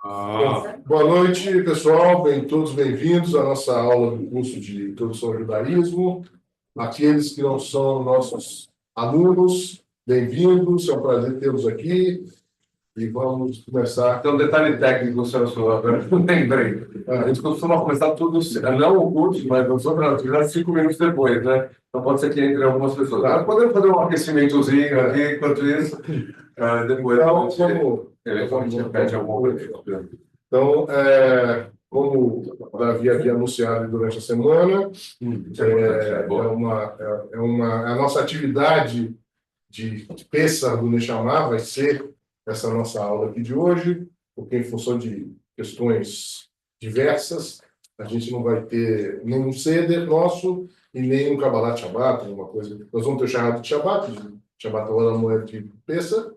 Boa noite, pessoal. Todos bem-vindos à nossa aula do curso de Introdução ao Judaísmo. Aqueles que não são nossos alunos, bem-vindos. É um prazer tê-los aqui. E vamos começar. Então, detalhe técnico, Celso, agora eu lembrei. A gente costuma começar tudo, não o curso, mas não sobre a atividade, 5 minutos depois, né? Então, pode ser que entre algumas pessoas. Mas podemos fazer um aquecimentozinho aqui, enquanto isso, depois Então, a gente repete alguma coisa. Então, como o Davi havia anunciado durante a semana, a nossa atividade de Pêssar do Neshama vai ser essa nossa aula aqui de hoje, porque em função de questões diversas, a gente não vai ter nenhum Seder nosso e nem um Kabbalat Shabbat, alguma coisa. Nós vamos ter o Shahad de Shabbat Olam Moed de Pêssar,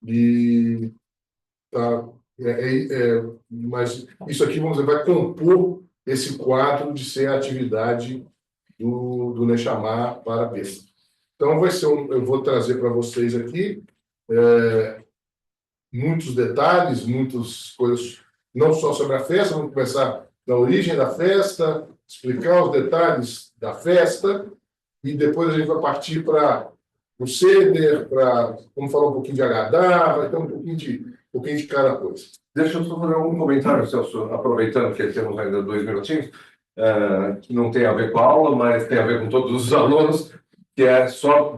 e tá, mas isso aqui, vamos dizer, vai compor esse quadro de ser a atividade do Neshama para Pêssar. Então, eu vou trazer para vocês aqui muitos detalhes, muitas coisas, não só sobre a festa, vamos começar da origem da festa, explicar os detalhes da festa, e depois a gente vai partir para o Seder, vamos falar um pouquinho de Agadá, vai ter um pouquinho de cada coisa. Deixa eu só fazer um comentário, Celso, aproveitando que temos ainda 2 minutinhos, que não tem a ver com a aula, mas tem a ver com todos os alunos, que é só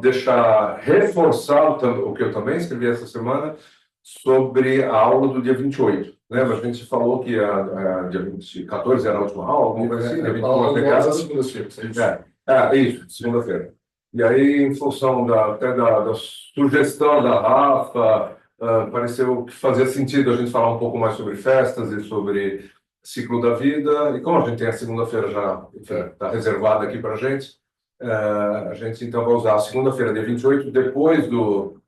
reforçar o que eu também escrevi essa semana, sobre a aula do dia 28. Lembra? A gente falou que dia 14 era a última aula, alguma coisa assim, dia segunda-feira. Isso, segunda-feira. E aí, em função até da sugestão da Rafa, pareceu que fazia sentido a gente falar um pouco mais sobre festas e sobre ciclo da vida. E como a gente tem a segunda-feira já está reservada aqui para a gente então vai usar a segunda-feira, dia 28, depois do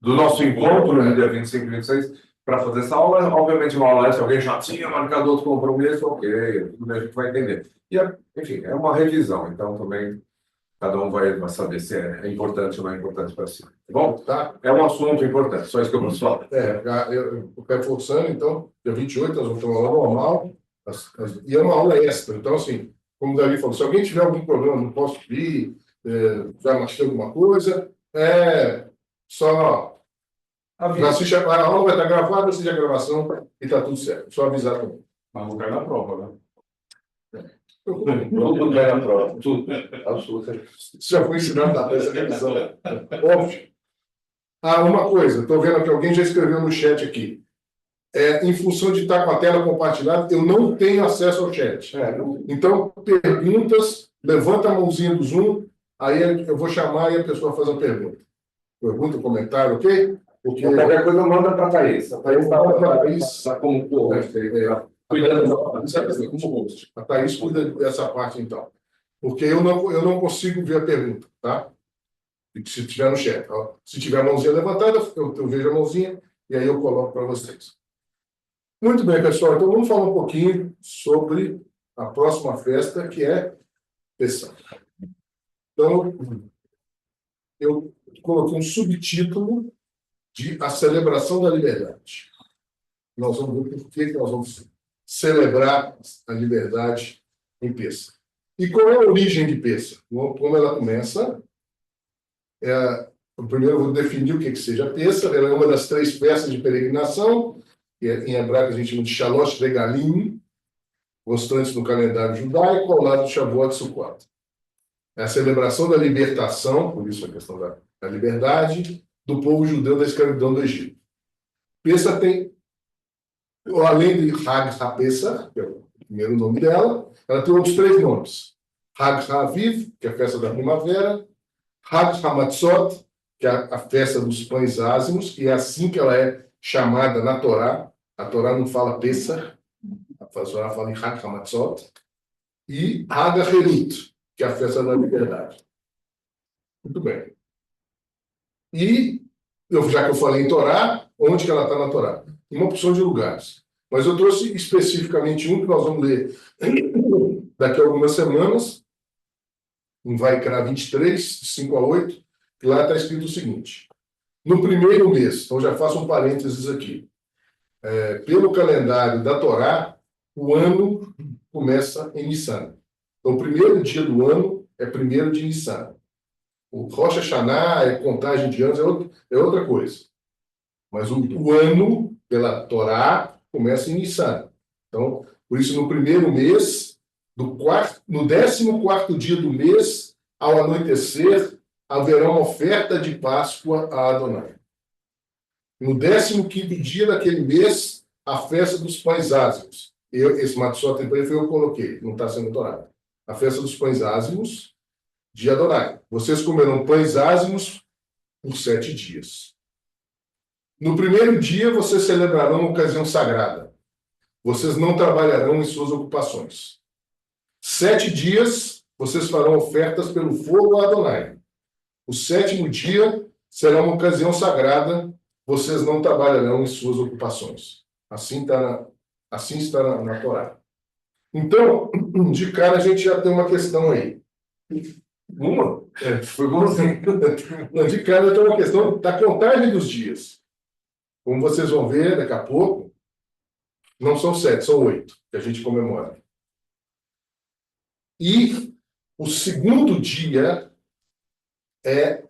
nosso encontro, no dia 25 e 26, para fazer essa aula. Obviamente, uma aula se alguém já tinha marcado outro compromisso, ok, a gente vai entender. E, enfim, é uma revisão, então também cada um vai saber se é importante ou não é importante para si. Tá bom? Tá. É um assunto importante, só isso que eu posso falar. Eu reforçando, então, dia 28, nós vamos ter uma aula normal, e é uma aula extra. Então, assim, como o Davi falou, se alguém tiver algum problema, não posso ir, já machuquei alguma coisa, só assiste a aula, vai estar gravada, assiste a gravação e está tudo certo. Só avisar também. Mas não cai na prova, né? Tudo cai na prova. Tudo. Absolutamente. Isso já foi ensinado nessa revisão. Óbvio. Uma coisa, estou vendo que alguém já escreveu no chat aqui. Em função de estar com a tela compartilhada, eu não tenho acesso ao chat. Então, perguntas, levanta a mãozinha do Zoom, aí eu vou chamar e a pessoa faz a pergunta. Pergunta, comentário, ok? Porque qualquer coisa manda para a Thaís. A Thaís está como host. A Thaís cuida dessa parte, então. Porque eu não consigo ver a pergunta, tá? Se tiver no chat. Ó. Se tiver a mãozinha levantada, eu vejo a mãozinha e aí eu coloco para vocês. Muito bem, pessoal. Então, vamos falar um pouquinho sobre a próxima festa, que é Pêssar. Então, eu coloquei um subtítulo de A Celebração da Liberdade. Nós vamos ver por que nós vamos celebrar a liberdade em Pêssar. E qual é a origem de Pêssar? Como ela começa? Primeiro eu vou definir o que seja Pêssar. Ela é uma das 3 festas de peregrinação, que em hebraico a gente chama de Shalosh Regalim, constantes no calendário judaico, ao lado de Shavuot e Sukkot. É a celebração da libertação, por isso a questão da liberdade, do povo judeu da escravidão do Egito. Pêssar tem, além de Hag HaPessach, que é o primeiro nome dela, ela tem outros 3 nomes. Hag HaAviv, que é a festa da primavera, Hag HaMatzot, que é a festa dos pães ázimos, e é assim que ela é chamada na Torá. A Torá não fala Pêssar, a Torá fala em Hag HaMatzot, e Hag HaHerut, que é a festa da liberdade. Muito bem. E, já que eu falei em Torá, onde que ela está na Torá? Em uma opção de lugares. Mas eu trouxe especificamente um que nós vamos ler daqui a algumas semanas, em Vaikra 23, de 5 a 8, que lá está escrito o seguinte: No primeiro mês, então já faço um parênteses aqui, pelo calendário da Torá, o ano começa em Nissan. Então, o primeiro dia do ano é primeiro de Nissan. O Rosh Hashanah, contagem de anos, é outra coisa. Mas o ano, pela Torá, começa em Nissan. Então, por isso, no primeiro mês, no 14º dia do mês, ao anoitecer, haverá uma oferta de Páscoa a Adonai. No 15º dia daquele mês, a festa dos pães ázimos. Esse Matzot foi eu que coloquei, não está sendo Torá. A festa dos pães ázimos de Adonai. Vocês comerão pães ázimos por 7 dias. No primeiro dia, vocês celebrarão uma ocasião sagrada. Vocês não trabalharão em suas ocupações. 7 dias, vocês farão ofertas pelo fogo a Adonai. O 7º dia será uma ocasião sagrada. Vocês não trabalharão em suas ocupações. Assim está na Torá. Então, de cara, a gente já tem uma questão aí. Uma? Foi bonzinho. De cara, tem uma questão da contagem dos dias. Como vocês vão ver daqui a pouco, não são 7, são 8 que a gente comemora. E o segundo dia é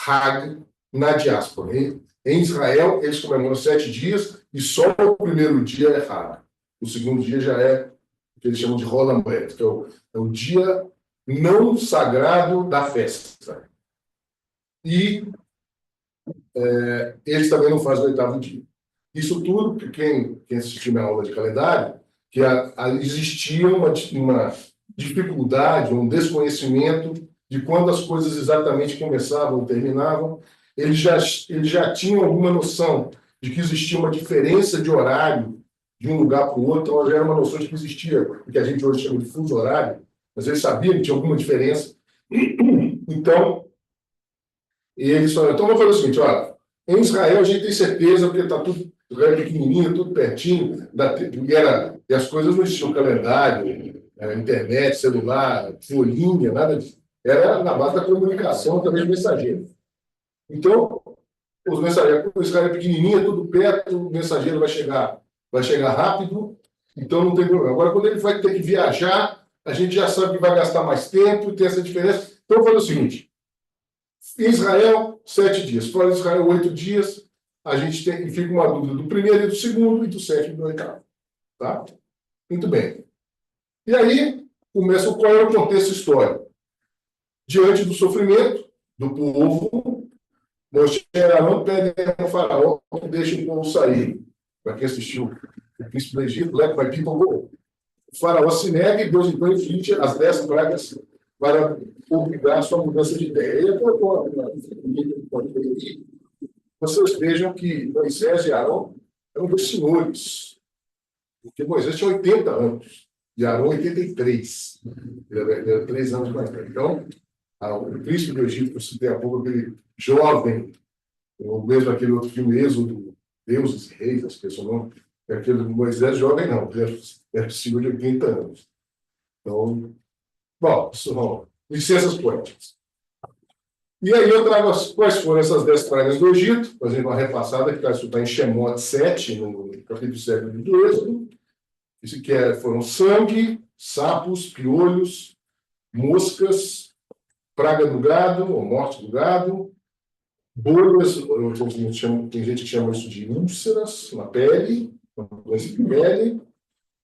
Hag na diáspora. Em Israel, eles comemoram 7 dias e só o primeiro dia é Hag. O segundo dia já é o que eles chamam de Hol HaMoed, que é o dia não sagrado da festa. E eles também não fazem o 8º dia. Isso tudo, porque quem assistiu minha aula de calendário, que existia uma dificuldade, um desconhecimento de quando as coisas exatamente começavam ou terminavam. Eles já tinham alguma noção de que existia uma diferença de horário de um lugar para o outro, então já era uma noção de que existia o que a gente hoje chama de fuso horário, mas eles sabiam que tinha alguma diferença. Então, eles falaram, então vamos fazer o seguinte, olha, em Israel a gente tem certeza, porque está tudo pequenininho, tudo pertinho, e as coisas não existiam calendário, internet, celular, folhinha, nada disso. Era na base da comunicação, também mensageiro. Então, os mensageiros, o Israel é pequenininho, tudo perto, o mensageiro vai chegar rápido, então não tem problema. Agora, quando ele vai ter que viajar, a gente já sabe que vai gastar mais tempo, tem essa diferença. Então, faz o seguinte, em Israel, 7 dias. Fora de Israel, 8 dias. A gente fica uma dúvida do primeiro e do segundo, e do 7º e do 8º. Tá? Muito bem. E aí, começa qual é o contexto histórico. Diante do sofrimento do povo, Moshe e Arão pedem ao faraó que deixe o povo sair. Para quem assistiu o Príncipe do Egito, Let my people go. O faraó se nega e Deus então inflige as 10 pragas para obrigar a sua mudança de ideia. E vocês vejam que Moisés e Arão eram dois senhores, porque Moisés tinha 80 anos e Arão 83. Ele era 3 anos mais velho. Então, o príncipe do Egito, que eu citei há pouco, aquele jovem, ou mesmo aquele outro filme, Êxodo, Deuses e Reis, acho que é o nome, é aquele Moisés jovem, não, é senhor de 80 anos. Então, bom, são licenças poéticas. E aí eu trago quais foram essas 10 pragas do Egito, fazendo uma repassada, que está em Shemot 7, no capítulo 7 do Êxodo. Isso que foram sangue, sapos, piolhos, moscas, praga do gado, ou morte do gado, bolhas, tem gente que chama isso de úlceras na pele,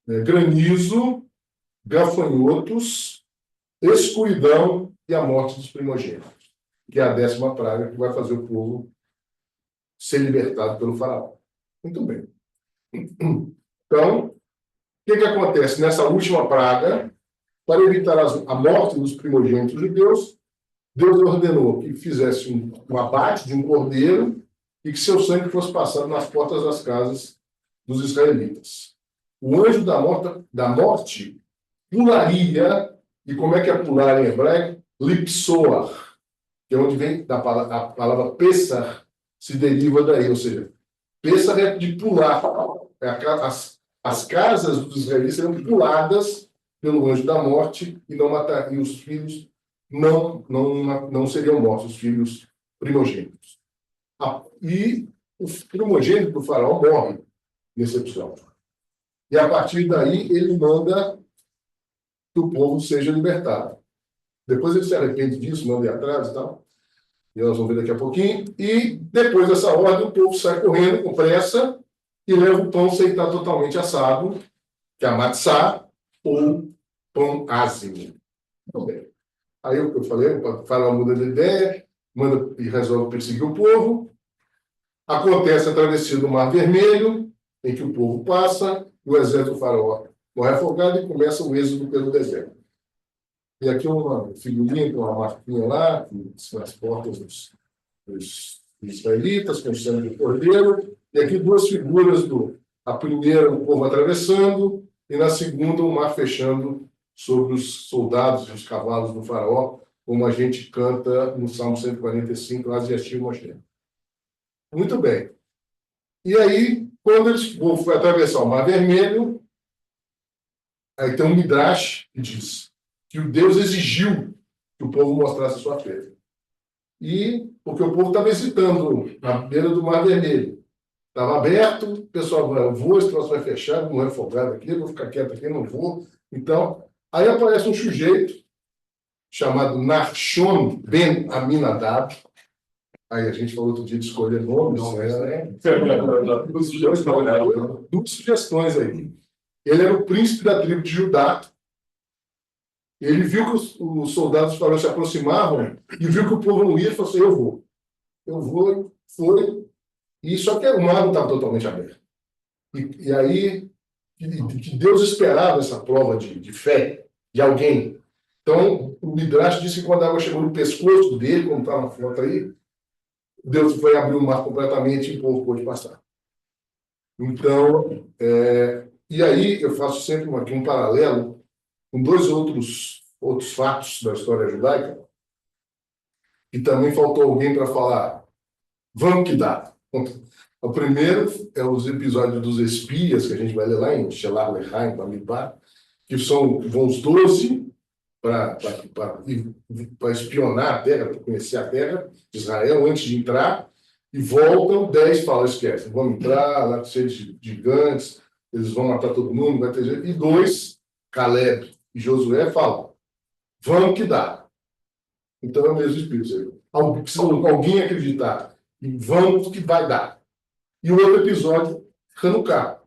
granizo, gafanhotos, escuridão e a morte dos primogênitos, que é a 10ª praga que vai fazer o povo ser libertado pelo faraó. Muito bem. Então, o que acontece nessa última praga? Para evitar a morte dos primogênitos judeus, Deus ordenou que fizesse um abate de um cordeiro e que seu sangue fosse passado nas portas das casas dos israelitas. O anjo da morte pularia, e como é que é pular em hebraico? Lipsoar, que é onde vem a palavra Pessah, se deriva daí, ou seja, Pessah é de pular. As casas dos israelitas serão puladas pelo anjo da morte e não matar, e os filhos não seriam mortos, os filhos primogênitos. E o primogênito do faraó morre nesse episódio. E a partir daí ele manda que o povo seja libertado. Depois ele se arrepende disso, manda ir atrás e tal. E nós vamos ver daqui a pouquinho. E depois dessa ordem, o povo sai correndo com pressa e leva o pão sem estar totalmente assado, que é a matzá, ou pão ázimo. Muito bem. Aí o que eu falei, o faraó muda de ideia, manda e resolve perseguir o povo. Acontece a travessia do Mar Vermelho, em que o povo passa, o exército do faraó morre afogado e começa o êxodo pelo deserto. E aqui uma figurinha com uma marquinha lá, nas portas dos israelitas, com o sangue do cordeiro. E aqui duas figuras, a primeira o povo atravessando, e na segunda o mar fechando sobre os soldados e os cavalos do faraó, como a gente canta no Salmo 145, Az Yashir Moshe. Muito bem. E aí, quando o povo foi atravessar o Mar Vermelho, aí tem um Midrash que diz que o Deus exigiu que o povo mostrasse a sua fé. E porque o povo estava hesitando na beira do Mar Vermelho. Estava aberto, o pessoal vai, eu vou, esse troço vai fechar, não é folgado aqui, eu vou ficar quieto aqui, não vou. Então, aí aparece um sujeito chamado Nachshon Ben Aminadab. Aí a gente falou outro dia de escolher nomes. Duas sugestões aí. Ele era o príncipe da tribo de Judá. Ele viu que os soldados faraó se aproximavam e viu que o povo não ia e falou assim, eu vou. Eu vou, foi. E só que o mar não estava totalmente aberto. E aí, que Deus esperava essa prova de fé de alguém. Então, o Midrash disse que quando a água chegou no pescoço dele, como está na foto aí, Deus foi abrir o mar completamente e o povo pôde passar. Então, e aí eu faço sempre aqui um paralelo com dois outros fatos da história judaica, e também faltou alguém para falar, vamos que dá. O primeiro é os episódios dos espias, que a gente vai ler lá em Shelah Lechaim, Bamidbar, que vão os 12 para espionar a terra, para conhecer a terra de Israel antes de entrar, e voltam, 10 falam, esquece, vamos entrar, lá cheio de gigantes, eles vão matar todo mundo, vai ter jeito. E 2, Caleb e Josué, falam, vamos que dá. Então é o mesmo espírito. Precisa alguém acreditar, e vamos que vai dar. E o outro episódio, Hanukkah,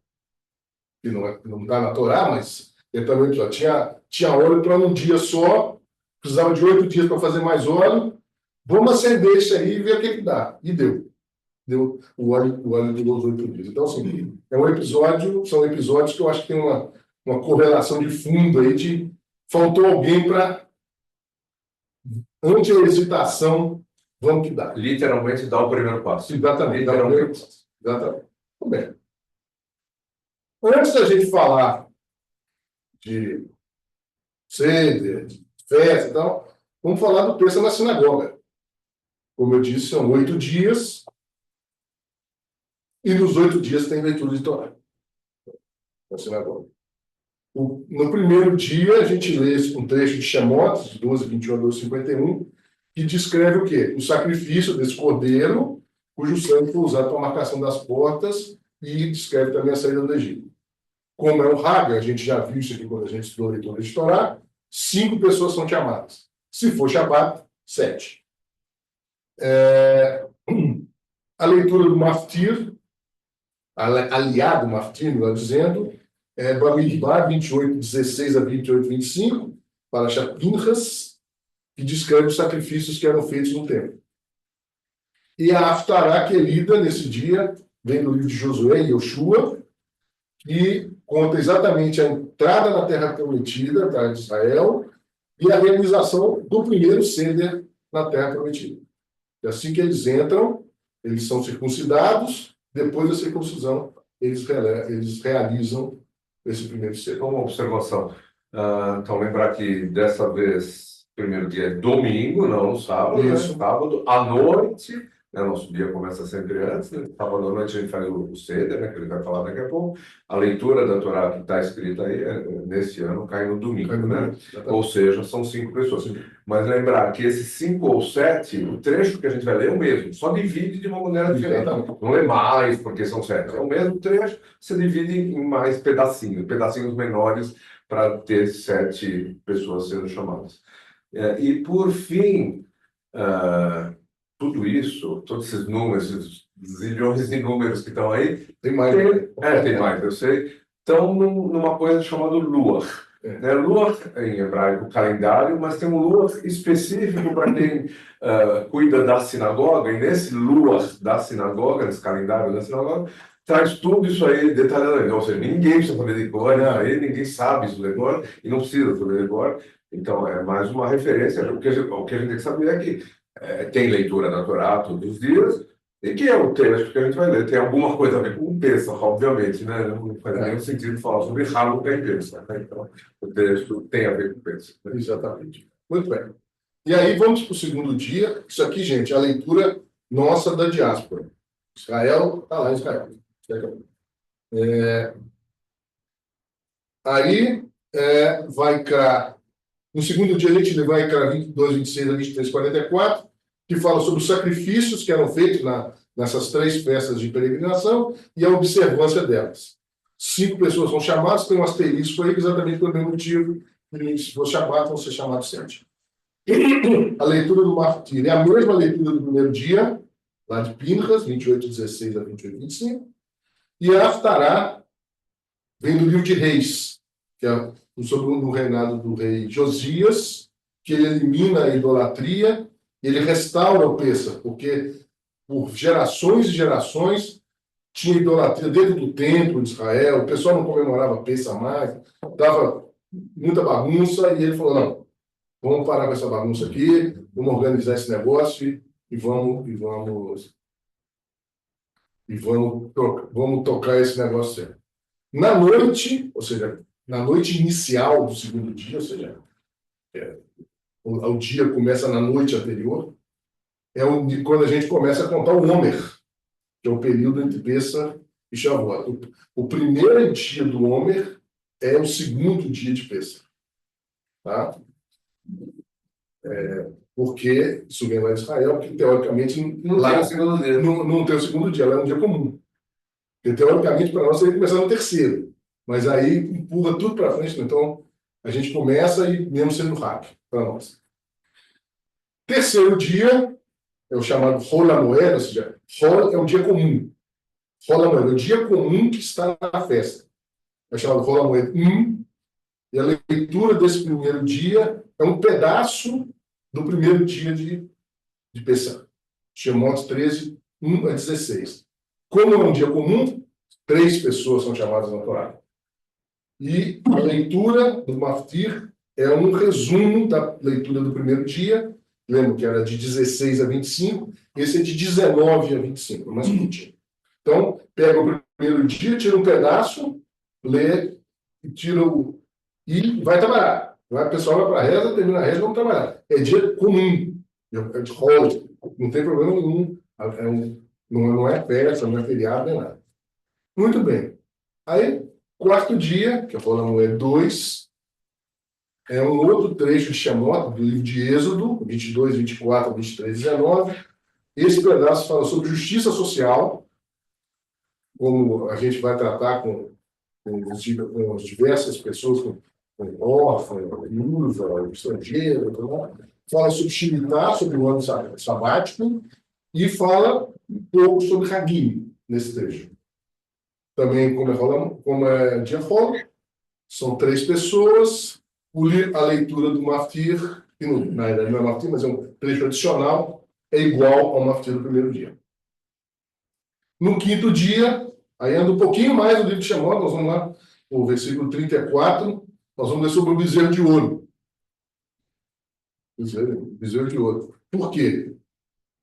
que não está na Torá, mas é também um episódio. Tinha óleo para um dia só, precisava de 8 dias para fazer mais óleo. Vamos acender isso aí e ver o que dá. E deu. Deu o óleo durou os 8 dias. Então, assim, são episódios que eu acho que tem uma correlação de fundo aí de faltou alguém para, ante a hesitação, vamos que dá. Literalmente dar o primeiro passo. Exatamente, dar o primeiro passo. Exatamente. Muito bem. Antes da gente falar de seder, de festa e tal, vamos falar do Pêssego na sinagoga. Como eu disse, são 8 dias, e nos 8 dias tem leitura de Torá na sinagoga. No primeiro dia, a gente lê um trecho de Shemot, de 12, 21 a 12, 51, que descreve o quê? O sacrifício desse cordeiro, cujo sangue foi usado para a marcação das portas, e descreve também a saída do Egito. Como é o Haga, a gente já viu isso aqui quando a gente estudou a leitura de Torá, 5 pessoas são chamadas. Se for Shabbat, 7. A leitura do Maftir, aliado Maftir, melhor dizendo, Bamidbar 28, 16 a 28, 25, para Pinchas, que descreve os sacrifícios que eram feitos no templo. E a Haftará, que é lida nesse dia, vem do livro de Josué e Yoshua, que conta exatamente a entrada na Terra Prometida, a terra de Israel, e a realização do primeiro Seder na Terra Prometida. E assim que eles entram, eles são circuncidados, depois da circuncisão, eles realizam esse primeiro Seder. Uma observação. Então, lembrar que dessa vez, o primeiro dia é domingo, não no sábado, Isso. Sábado, à noite, né? Nosso dia começa sempre antes, né? Sábado à noite a gente faz o Seder, né? Que ele vai falar daqui a pouco. A leitura da Torá que está escrita aí, nesse ano, cai no domingo, Cai no né? domingo, exatamente. Ou seja, são 5 pessoas. Mas lembrar que esses 5 ou 7, o trecho que a gente vai ler é o mesmo, só divide de uma maneira diferente. Exatamente. Não é mais porque são 7, é o mesmo trecho, você divide em mais pedacinhos menores para ter 7 pessoas sendo chamadas. E por fim, tudo isso, todos esses números, esses zilhões de números que estão aí, Tem mais. tem mais, eu sei, estão numa coisa chamada Lua. Né? Lua, em hebraico, calendário, mas tem um Lua específico para quem cuida da sinagoga, e nesse Lua da sinagoga, nesse calendário da sinagoga, traz tudo isso aí detalhadamente. Ou seja, ninguém precisa fazer de cor, aí ninguém sabe isso de cor, e não precisa fazer de cor. Então, é mais uma referência. O que a gente tem que saber é que tem leitura da Torá todos os dias, e que é o texto que a gente vai ler. Tem alguma coisa a ver com o Pesach, obviamente, né? Não faz nenhum sentido falar sobre Hanukkah e Pesach, né? Então, o texto tem a ver com o Pesach. Né? Exatamente. Muito bem. E aí vamos para o segundo dia. Isso aqui, gente, é a leitura nossa da diáspora. Israel está lá em Israel. Aí vai cá. No segundo dia, a gente vai cá 22, 26 a 23, 44, que fala sobre os sacrifícios que eram feitos nessas 3 festas de peregrinação e a observância delas. 5 pessoas são chamadas, tem um asterisco aí, exatamente pelo mesmo motivo, que se for chamado, vão ser chamados 7. A leitura do Martir é a mesma leitura do primeiro dia, lá de Pinchas, 28, 16 a 28, 25. E a Haftará vem do livro de Reis, que é sobre o reinado do rei Josias, que ele elimina a idolatria, ele restaura o Pêssar, porque por gerações e gerações tinha idolatria dentro do templo de Israel, o pessoal não comemorava Pêssar mais, dava muita bagunça, e ele falou, não, vamos parar com essa bagunça aqui, vamos organizar esse negócio e vamos tocar esse negócio certo. Na noite, ou seja, na noite inicial do segundo dia, ou seja, o dia começa na noite anterior, quando a gente começa a contar o Homer, que é o período entre Pêssar e Shavuot. O primeiro dia do Homer é o segundo dia de Pêssar. Tá? Porque isso vem lá de Israel, que teoricamente Não tem o segundo dia. Não tem o segundo dia, lá é um dia comum. Porque teoricamente para nós seria começar no terceiro. Mas aí empurra tudo para frente, então a gente começa e mesmo sendo rápido para nós. Terceiro dia é o chamado Hol HaMoed, ou seja, Hol é um dia comum. Hol HaMoed é o dia comum que está na festa. É chamado Hol HaMoed 1, e a leitura desse primeiro dia é um pedaço do primeiro dia de Pessah. Shemot 13, 1 a 16. Como é um dia comum, 3 pessoas são chamadas na Torá. E a leitura do Maftir é um resumo da leitura do primeiro dia. Lembro que era de 16 a 25, esse é de 19 a 25, mais curtinho. Então, pega o primeiro dia, tira um pedaço, lê, tira o. E vai trabalhar. O pessoal vai para a reza, termina a reza e vamos trabalhar. É dia comum, é de holiday, não tem problema nenhum. Não é festa, não é feriado, nem nada. Muito bem. Aí, quarto dia, que eu falo é 2, é um outro trecho de Shemot, do livro de Êxodo, 22, 24, 23, 19. Esse pedaço fala sobre justiça social, como a gente vai tratar com as diversas pessoas, com órfão, viúva, estrangeiro, fala sobre Shemitah, sobre o ano sabático, e fala um pouco sobre Hagim, nesse trecho. Também, como é dia folga, são 3 pessoas, a leitura do Maftir, que na verdade não é Maftir, mas é um trecho adicional, é igual ao Maftir do primeiro dia. No quinto dia, aí anda um pouquinho mais do livro de Shemot, nós vamos lá, o versículo 34, nós vamos ler sobre o bezerro de ouro. Bezerro de ouro. Por quê?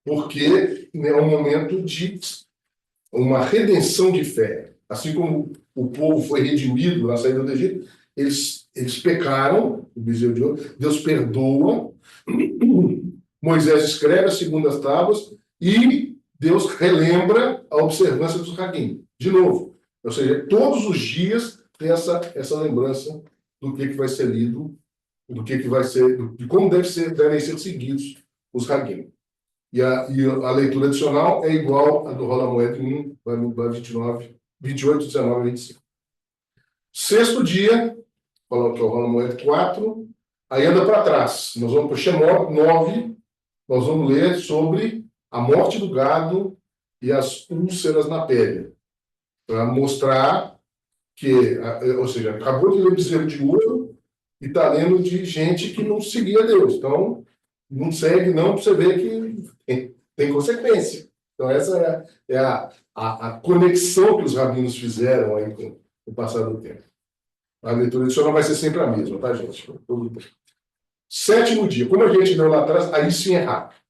Porque é um momento de uma redenção de fé. Assim como o povo foi redimido na saída do Egito, eles pecaram, o bezerro de ouro, Deus perdoa, Moisés escreve as segundas tábuas e Deus relembra a observância dos Hagim. De novo. Ou seja, todos os dias tem essa lembrança do que vai ser lido, do que vai ser, de como devem ser seguidos os Hagim. E a leitura adicional é igual à do Rola Moed 1, vai 29, 28, 19 e 25. Sexto dia, falou que é o Rola Moed 4, aí anda para trás. Nós vamos para o Shemot 9, nós vamos ler sobre a morte do gado e as úlceras na pele, para mostrar que, ou seja, acabou de ler bezerro de ouro e está lendo de gente que não seguia Deus. Então, não segue, não, para você ver que tem consequência. Então, essa é a conexão que os rabinos fizeram aí com o passar do tempo. A leitura adicional vai ser sempre a mesma, tá, gente? Sétimo dia. Como a gente leu lá atrás, aí sim é rápido.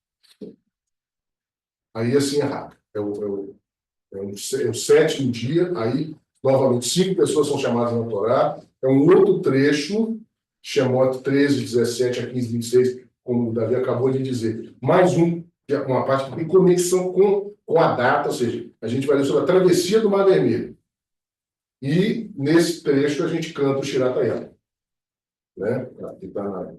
Aí assim é rápido. É o sétimo dia, aí, novamente, 5 pessoas são chamadas na Torá. É um outro trecho, Shemot 13, 17 a 15, 26, como o Davi acabou de dizer. Mais uma parte que tem conexão com a data, ou seja, a gente vai ler sobre a travessia do Mar Vermelho. E, nesse trecho, a gente canta o Shiratayam. Né? Que está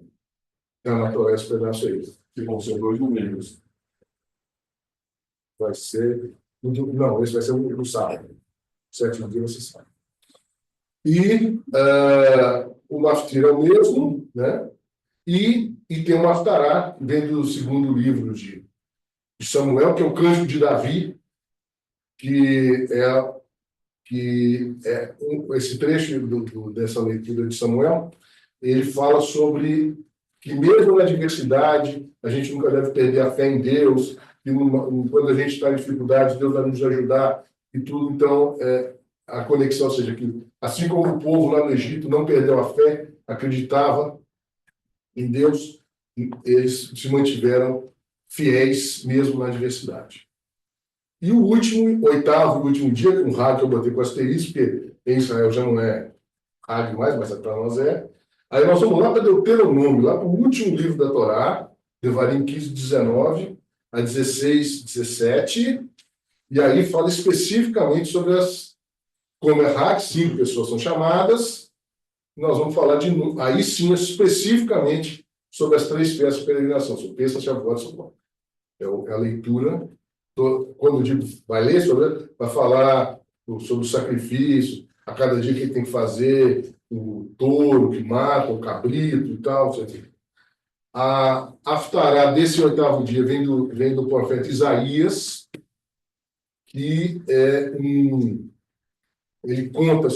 na Torá, esse pedaço aí. Que vão ser 2 domingos. Vai ser... Não, esse vai ser no sábado. O sétimo dia você sabe. E o Maftir é o mesmo, né? E tem o Haftará, que vem do segundo livro de Samuel, que é o Cântico de Davi, que esse trecho dessa leitura de Samuel, ele fala sobre que mesmo na adversidade, a gente nunca deve perder a fé em Deus, que quando a gente está em dificuldade, Deus vai nos ajudar e tudo. Então, a conexão, ou seja, que assim como o povo lá no Egito não perdeu a fé, acreditava em Deus, eles se mantiveram fiéis mesmo na adversidade. E o último, oitavo e último dia, com Hag que eu botei com asterisco, porque em Israel já não é Hag mais, mas para nós é. Aí nós vamos lá para Deuteronômio, lá para o último livro da Torá, Devarim 15, 19 a 16, 17, e aí fala especificamente sobre como é Hag, 5 pessoas são chamadas. Nós vamos falar aí sim especificamente sobre as 3 festas de peregrinação, sobre Pesach, Shavuot e Sukkot. É a leitura. Quando eu digo vai ler vai falar sobre o sacrifício, a cada dia que ele tem que fazer, o touro que mata, o cabrito e tal. A Haftará desse 8º dia vem do profeta Isaías, que ele conta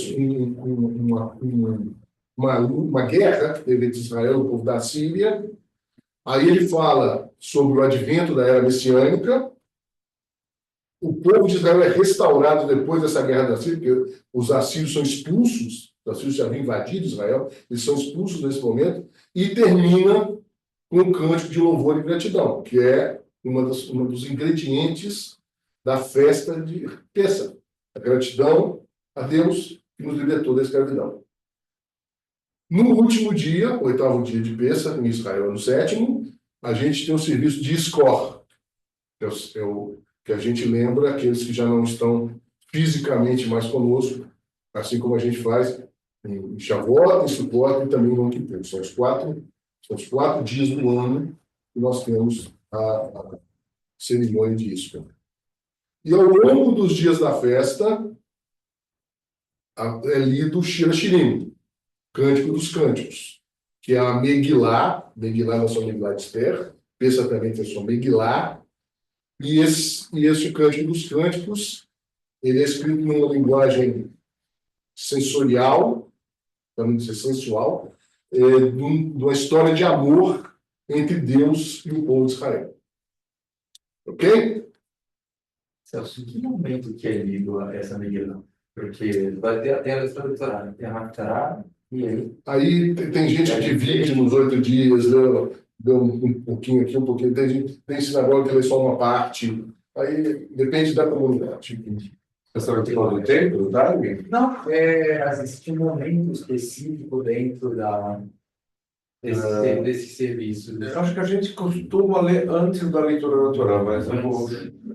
uma guerra que teve entre Israel e o povo da Síria. Aí ele fala sobre o advento da era messiânica. O povo de Israel é restaurado depois dessa guerra da Síria, porque os assírios são expulsos, os assírios já haviam invadido Israel, eles são expulsos nesse momento, e termina com um cântico de louvor e gratidão, que é um dos ingredientes da festa de Pêssar, a gratidão a Deus que nos libertou da escravidão. No último dia, 8º dia de Pêssar, em Israel, no 7º, a gente tem o serviço de Skor, que a gente lembra aqueles que já não estão fisicamente mais conosco, assim como a gente faz em Shavuot, em Sukkot e também no Yom Kippur. São os 4 dias do ano que nós temos a cerimônia de Skor. E ao longo dos dias da festa é lido o Shir Shirim, Cântico dos Cânticos, que é a Megilá não é só Megilá de Esther, Pêssar também tem sua Megilá. E esse Cântico dos Cânticos, ele é escrito numa linguagem sensorial, para não dizer sensual, de uma história de amor entre Deus e o povo de Israel. Ok? Celso, em que momento que é lido essa Megillah? Porque vai ter até a história do Torá, tem a Haftará, e aí? Aí tem gente que divide nos 8 dias, deu um pouquinho aqui, um pouquinho. Tem sinagoga que lê só uma parte. Aí depende da comunidade. Você vai ter do tempo, tá? Não, existe um momento específico dentro desse serviço. Eu acho que a gente costuma ler antes da leitura da Torá, mas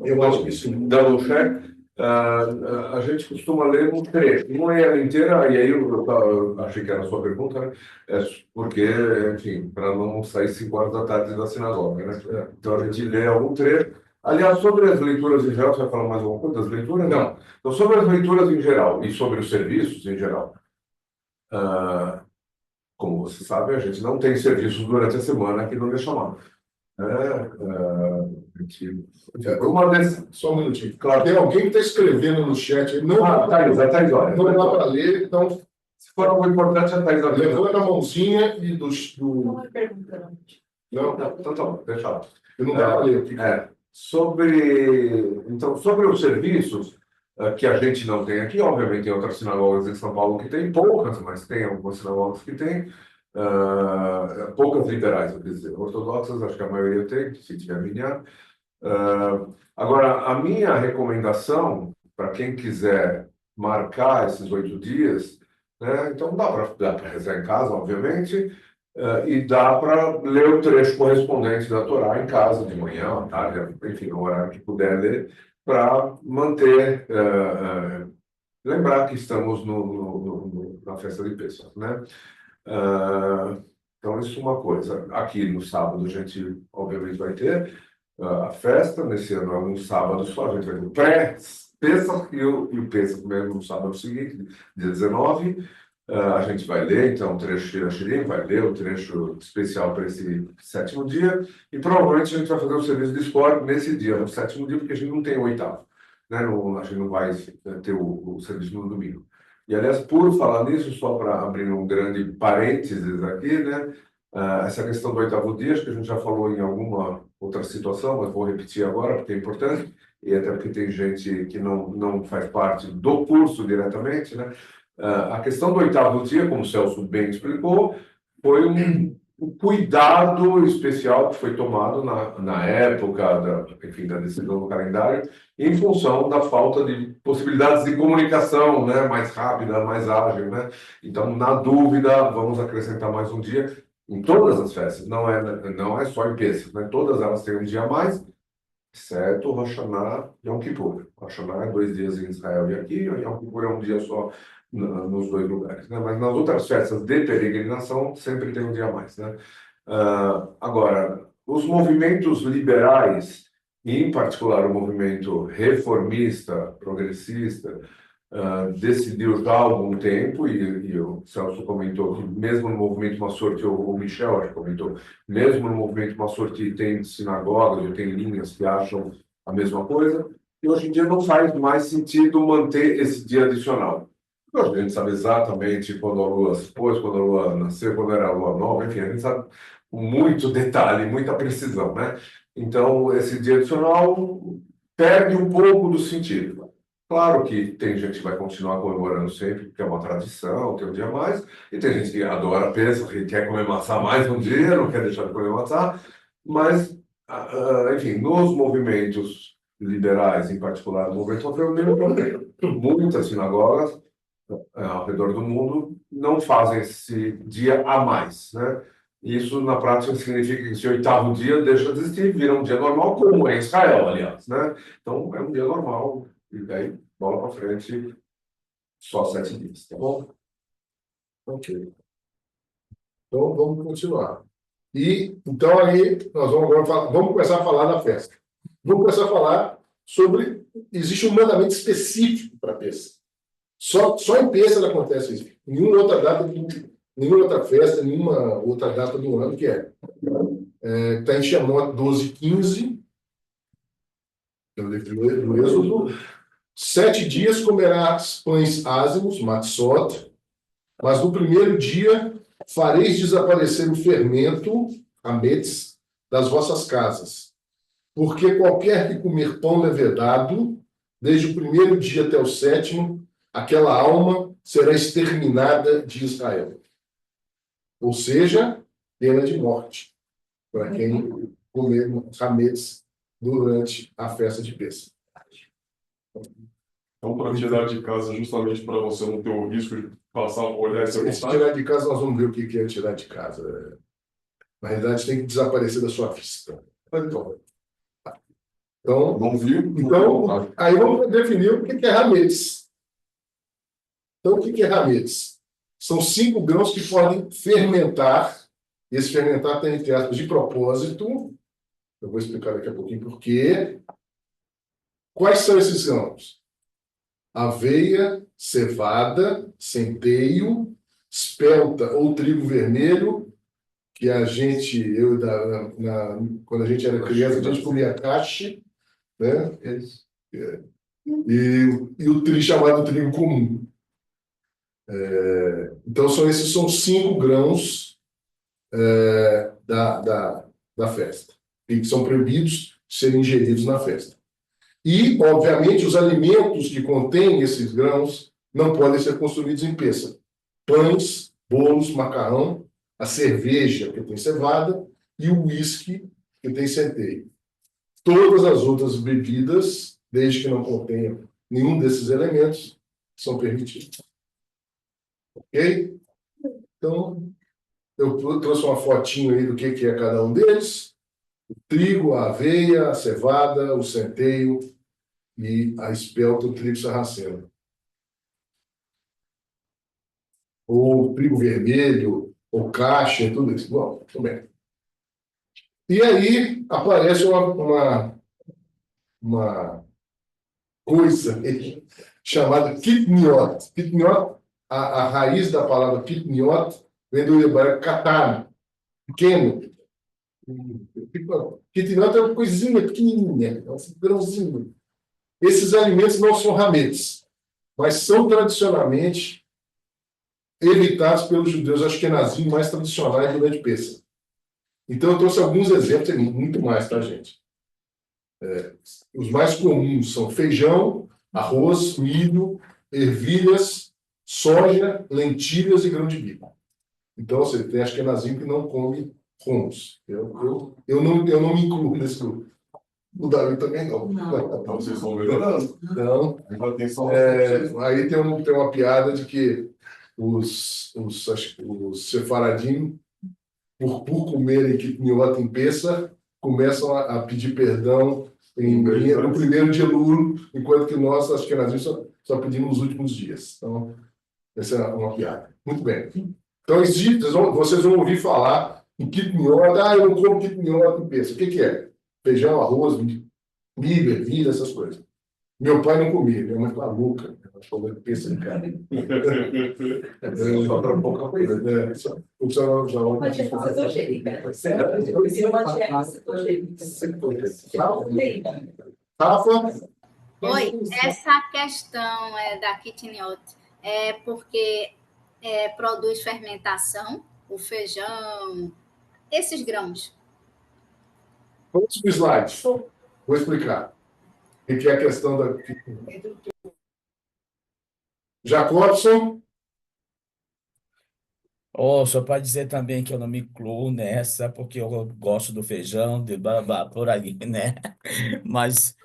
Eu acho que sim. dando fé, a gente costuma ler um trecho, não é ela inteira, e aí eu achei que era a sua pergunta, né? Porque, enfim, para não sair 5 horas da tarde da sinagoga, né? Então a gente lê algum trecho. Aliás, sobre as leituras em geral, você vai falar mais alguma coisa das leituras? Não. Então, sobre as leituras em geral e sobre os serviços em geral. Como você sabe, a gente não tem serviços durante a semana aqui no Lechamar. Uma vez, Só um minutinho. claro. Tem alguém que está escrevendo no chat. Não, Thaís, a Thaís, olha. não dá para ler, então Se for algo importante, a Thaís vai ler. levanta a mãozinha e do. Não é pergunta. Não, Então tá bom, deixa lá. não dá para ler o que sobre os serviços que a gente não tem aqui, obviamente tem outras sinagogas em São Paulo que tem poucas, mas tem algumas sinagogas que tem, poucas liberais, eu quer dizer, ortodoxas, acho que a maioria tem, se tiver minha. Agora, a minha recomendação, para quem quiser marcar esses 8 dias, né, então dá para rezar em casa, obviamente, e dá para ler o trecho correspondente da Torá em casa, de manhã, à tarde, enfim, no horário que puder ler, para manter, lembrar que estamos na festa de Pêssego, né? Então, isso é uma coisa. Aqui no sábado a gente, obviamente, vai ter a festa, nesse ano é um sábado só, a gente vai ter o pré-Pêssego e o Pêssego mesmo no sábado seguinte, dia 19. A gente vai ler, então, o trecho de Shirim, vai ler o trecho especial para esse 7º dia, e provavelmente a gente vai fazer o serviço de esporte nesse dia, no 7º dia, porque a gente não tem o 8º, né? A gente não vai ter o serviço no domingo. E, aliás, por falar nisso, só para abrir um grande parênteses aqui, né? Essa questão do 8º dia, acho que a gente já falou em alguma outra situação, mas vou repetir agora, porque é importante, e até porque tem gente que não faz parte do curso diretamente, né? A questão do 8º dia, como o Celso bem explicou, foi um cuidado especial que foi tomado na época da decisão do calendário, em função da falta de possibilidades de comunicação, né, mais rápida, mais ágil, né? Então, na dúvida, vamos acrescentar mais um dia em todas as festas, não é só em Pêssego, né? Todas elas têm um dia a mais, exceto Rosh Hashanah e Yom Kippur. Rosh Hashanah é 2 dias em Israel e aqui, e Yom Kippur é um dia só nos 2 lugares, né? Mas nas outras festas de peregrinação sempre tem um dia a mais, né? Agora, os movimentos liberais, e em particular o movimento reformista, progressista, decidiu já há algum tempo, e o Celso comentou que mesmo no movimento Massorti, o Michel acho que comentou, mesmo no movimento Massorti tem sinagogas, ou tem linhas que acham a mesma coisa, e hoje em dia não faz mais sentido manter esse dia adicional. A gente sabe exatamente quando a Lua se pôs, quando a Lua nasceu, quando era a Lua nova, enfim, a gente sabe com muito detalhe, muita precisão, né? Então, esse dia adicional perde um pouco do sentido. Claro que tem gente que vai continuar comemorando sempre, porque é uma tradição, tem um dia a mais, e tem gente que adora Pêssego, que quer comemorar mais um dia, não quer deixar de comemorar, mas, enfim, nos movimentos liberais, em particular no movimento reformista, muitas sinagogas ao redor do mundo não fazem esse dia a mais, né? Isso, na prática, significa que esse 8º dia deixa de existir, vira um dia normal, como é em Israel, aliás, né? Então, é um dia normal, e daí, bola para frente, só 7 dias, tá bom? Ok. Então, vamos continuar. E, então, aí, nós vamos agora vamos começar a falar da festa. Vamos começar a falar sobre... Existe um mandamento específico para a Pêssego. Só em Pêssego acontece isso. Nenhuma outra data, nenhuma outra festa, nenhuma outra data do ano que é. Está em Shemot 12:15, do Êxodo. 7 dias comerás pães ázimos, matzot, mas no primeiro dia fareis desaparecer o fermento, hametz, das vossas casas. Porque qualquer que comer pão levedado, desde o primeiro dia até o 7º, aquela alma será exterminada de Israel. Ou seja, pena de morte para quem comer hametz durante a festa de Pêssego. Então, para tirar de casa, justamente para você não ter o risco de passar, olhar e ser Se tirar de casa, nós vamos ver o que é tirar de casa. Na realidade, tem que desaparecer da sua vista. Então, Não vi. então aí vamos definir o que é hametz. Então, o que é hametz? São 5 grãos que podem fermentar. Esse fermentar tem, entre aspas, de propósito. Eu vou explicar daqui a pouquinho por quê. Quais são esses grãos? Aveia, cevada, centeio, espelta ou trigo vermelho, que a gente, quando a gente era criança, a gente comia cache, né? E o trigo chamado trigo comum. Então, esses são 5 grãos da festa, e que são proibidos de serem ingeridos na festa. E, obviamente, os alimentos que contêm esses grãos não podem ser consumidos em peça. Pães, bolos, macarrão, a cerveja, que tem cevada, e o uísque, que tem centeio. Todas as outras bebidas, desde que não contenham nenhum desses elementos, são permitidas. Ok? Então, eu trouxe uma fotinho aí do que é cada um deles. O trigo, a aveia, a cevada, o centeio e a espelta, o trigo sarraceno. Ou trigo vermelho, ou caixa, tudo isso. Bom, tudo bem. E aí aparece uma coisa chamada kitniot. Kitniot, a raiz da palavra kitniot vem do hebraico katan, pequeno. Kitniot é uma coisinha pequenininha, é um grãozinho. Esses alimentos não são hametz, mas são tradicionalmente evitados pelos judeus ashkenazim mais tradicionais durante Pêssego. Então, eu trouxe alguns exemplos, tem muito mais, tá, gente? Os mais comuns são feijão, arroz, milho, ervilhas, soja, lentilhas e grão de bico. Então, você tem ashkenazim que não come hummus. Eu não me incluo nesse grupo. O Davi também não. Então, vocês estão melhorando. Não. Atenção. Aí tem uma piada de que os sefaradim, por comerem kitniot em Pêssego, começam a pedir perdão no primeiro de Elul, enquanto que nós, ashkenazim, só pedimos nos últimos dias. Então, essa é uma piada. Muito bem. Então, vocês vão ouvir falar em kitniot. Eu não como kitniot em Pêssego. O que é? Feijão, arroz, milho, ervilha, essas coisas. Meu pai não comia, minha mãe ficava louca. Ela falou, pensa em cara. Só para pouca coisa. Pode falar do jeito, Rafa? Oi, essa questão da kitniot é porque produz fermentação, o feijão, esses grãos. Vamos para o slide. Vou explicar. O que é a questão da Jacobson? Só para dizer também que eu não me incluo nessa, porque eu gosto do feijão, de blá, blá, por aí, né? Mas,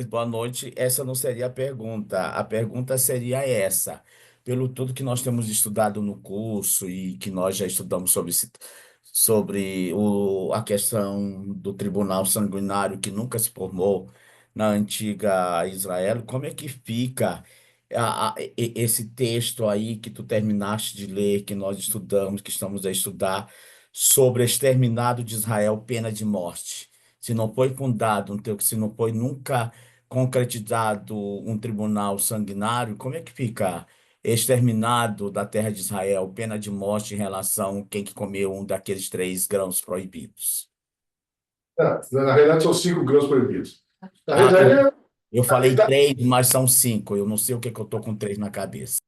boa noite, essa não seria a pergunta. A pergunta seria essa. Pelo tudo que nós temos estudado no curso e que nós já estudamos sobre a questão do tribunal sanguinário que nunca se formou na antiga Israel, como é que fica esse texto aí que tu terminaste de ler, que nós estudamos, que estamos a estudar, sobre exterminado de Israel, pena de morte? Se não foi fundado, se não foi nunca concretizado um tribunal sanguinário, como é que fica exterminado da terra de Israel, pena de morte em relação a quem que comeu um daqueles 3 grãos proibidos? Na realidade, são 5 grãos proibidos. Na Ah, realidade, Eu falei 3, mas são 5. Eu não sei o que eu estou com 3 na cabeça.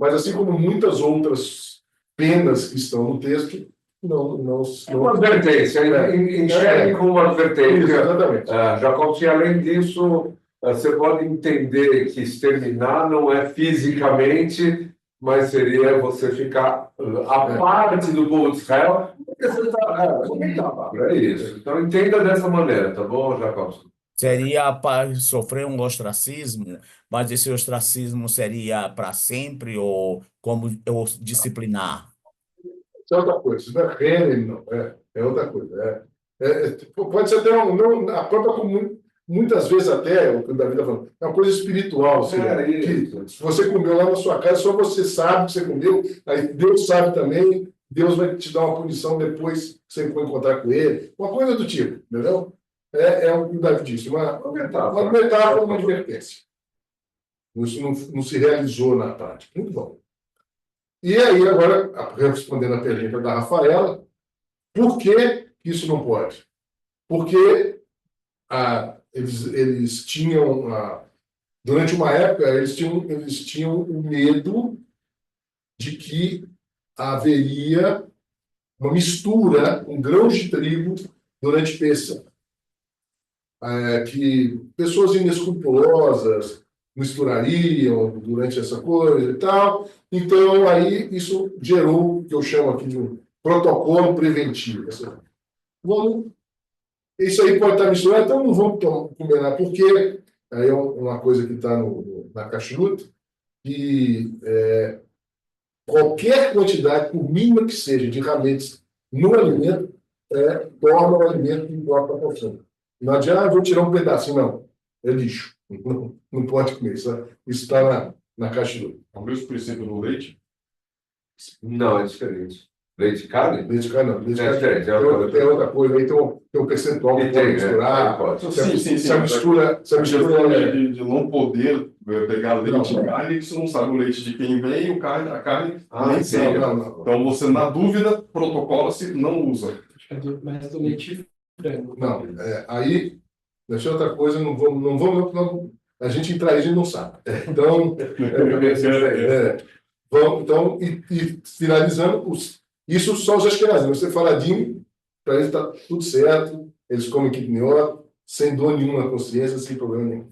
mas assim como muitas outras penas que estão no texto, não. É uma advertência, enxergue como uma advertência. Exatamente. Jacob, além disso, você pode entender que exterminar não é fisicamente, mas seria você ficar à parte do povo de Israel, porque você está. É isso. Então entenda dessa maneira, tá bom, Jacob? Seria para sofrer um ostracismo, mas esse ostracismo seria para sempre ou como disciplinar? é outra coisa. Isso não é Helen, não. É outra coisa. Pode ser até a própria muitas vezes até, o que o Davi está falando, é uma coisa espiritual. Ou seja, que se você comeu lá na sua casa, só você sabe que você comeu, aí Deus sabe também, Deus vai te dar uma punição depois que você for encontrar com ele. Uma coisa do tipo, entendeu? É o que o Davi disse, uma metáfora, uma advertência. Isso não se realizou na prática. Muito bom. E aí, agora, respondendo a pergunta da Rafaela, por que isso não pode? Porque eles tinham, durante uma época, eles tinham o medo de que haveria uma mistura com grãos de trigo durante Pêssego. Que pessoas inescrupulosas misturariam durante essa coisa e tal. Então, aí, isso gerou o que eu chamo aqui de um protocolo preventivo. Isso aí pode estar misturado, então não vamos comer nada, porque aí é uma coisa que está na Kashrut, que qualquer quantidade, por mínima que seja, de hametz no alimento, torna o alimento igual para a porção. Não adianta, vou tirar um pedacinho, não. É lixo. Não pode comer. Isso está na Kashrut. É o mesmo princípio do leite? Não, é diferente. Leite de carne? Leite de carne, não. Leite de É carne diferente, tem outra coisa. Aí tem um percentual que pode misturar. Sim. Se a mistura de não poder pegar leite de carne, que você não sabe o leite de quem vem, a carne nem sim. sabe. Não. Então, você, na dúvida, protocola-se, não usa. Mas do leite frango. Não, aí, deixa eu outra coisa, não vamos, a gente entrar aí, a gente não sabe. Então, então e finalizando, isso só os ashkenazim. Você faladinho, para eles está tudo certo, eles comem kitniot, sem dor nenhuma na consciência, sem problema nenhum.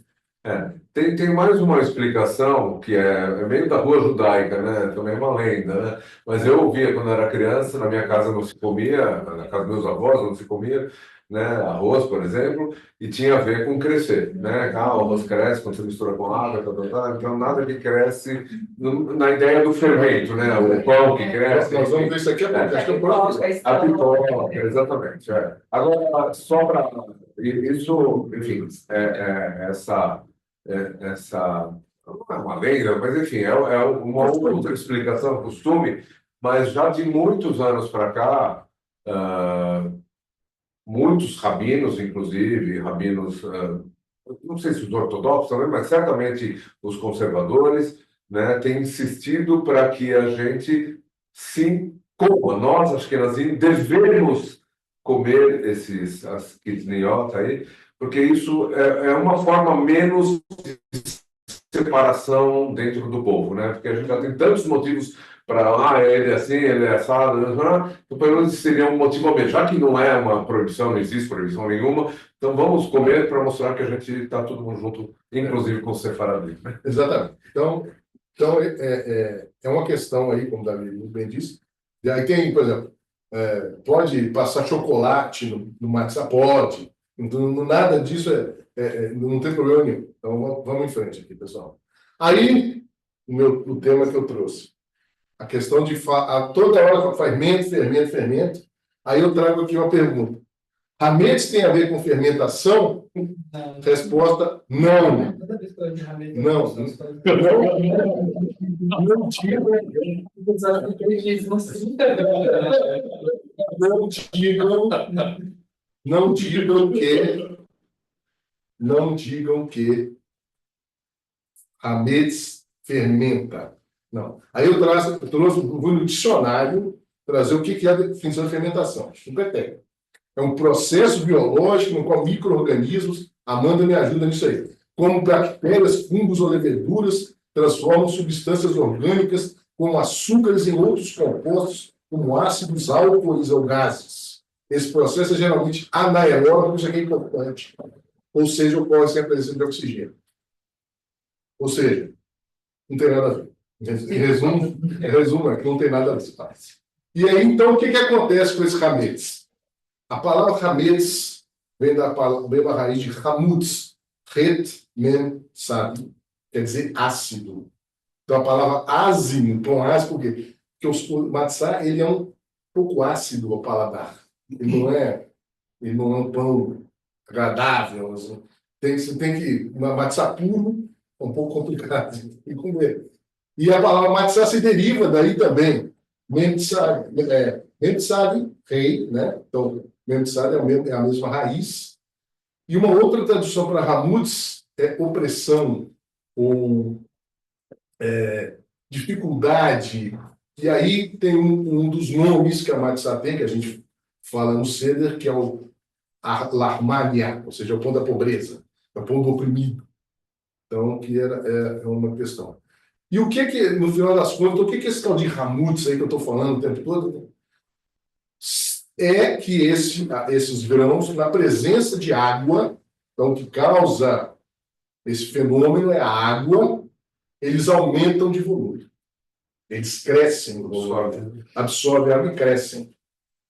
Tem mais uma explicação que é meio da rua judaica, né? Também é uma lenda, né? Mas eu ouvia quando era criança, na minha casa não se comia, na casa dos meus avós não se comia, né? Arroz, por exemplo, e tinha a ver com crescer, né? O arroz cresce quando você mistura com água, então nada que cresce na ideia do fermento, né? O pão que cresce. Nós vamos ver isso aqui a pouco, acho que é o próximo. A pipoca, exatamente. Agora, só para isso, enfim, essa não é uma lenda, mas enfim, é uma outra explicação, costume, mas já de muitos anos para cá, muitos rabinos, inclusive, não sei se os ortodoxos também, mas certamente os conservadores, né, têm insistido para que a gente coma. Nós, ashkenazim, devemos comer as kitniot aí, porque isso é uma forma menos de separação dentro do povo, né? Porque a gente já tem tantos motivos para, ele é assim, ele é assado, então pelo menos seria um motivo a menos. Já que não é uma proibição, não existe proibição nenhuma, então vamos comer para mostrar que a gente está todo mundo junto, inclusive com o sefaradim. Exatamente. Então é uma questão aí, como o Davi bem disse, e aí tem, por exemplo, pode passar chocolate no matzah? Pode. Então, nada disso não tem problema nenhum. Então, vamos em frente aqui, pessoal. Aí, o tema que eu trouxe. A questão de toda hora fermento. Aí eu trago aqui uma pergunta. Hametz tem a ver com fermentação? Não. Resposta, não. Toda vez que eu de hametz, Não. Não digam que hametz fermenta. Não. Aí eu vou no dicionário trazer o que é a definição de fermentação. Super técnico. É um processo biológico no qual micro-organismos, Amanda me ajuda nisso aí, como bactérias, fungos ou leveduras, transformam substâncias orgânicas como açúcares em outros compostos, como ácidos, álcoois ou gases. Esse processo é geralmente anaeróbico, isso aqui é importante. Ou seja, ocorre sem a presença de oxigênio. Ou seja, não tem nada a ver. Em resumo, aqui não tem nada a ver. E aí, então, o que acontece com esse hametz? A palavra hametz vem da raiz de hamutz, het, mem, sabe? Quer dizer ácido. Então, a palavra ázimo, pão ácido, por quê? Porque o matzá, ele é um pouco ácido ao paladar. Ele não é um pão agradável. Assim. Você tem que... Matzá puro é um pouco complicado de comer. E a palavra matzá se deriva daí também. Memtsav, rei, né? Então, memtsav é a mesma raiz. E uma outra tradução para hamutz é opressão ou dificuldade. E aí tem um dos nomes que a matzá tem, que a gente fala no Seder, que é o Lahmania, ou seja, o pão da pobreza, é o pão do oprimido. Então, que é uma questão. E o que, no final das contas, o que esse tal de hamutz aí que eu estou falando o tempo todo? É que esses grãos, na presença de água, então, o que causa esse fenômeno é a água, eles aumentam de volume. Eles crescem, absorvem água e crescem.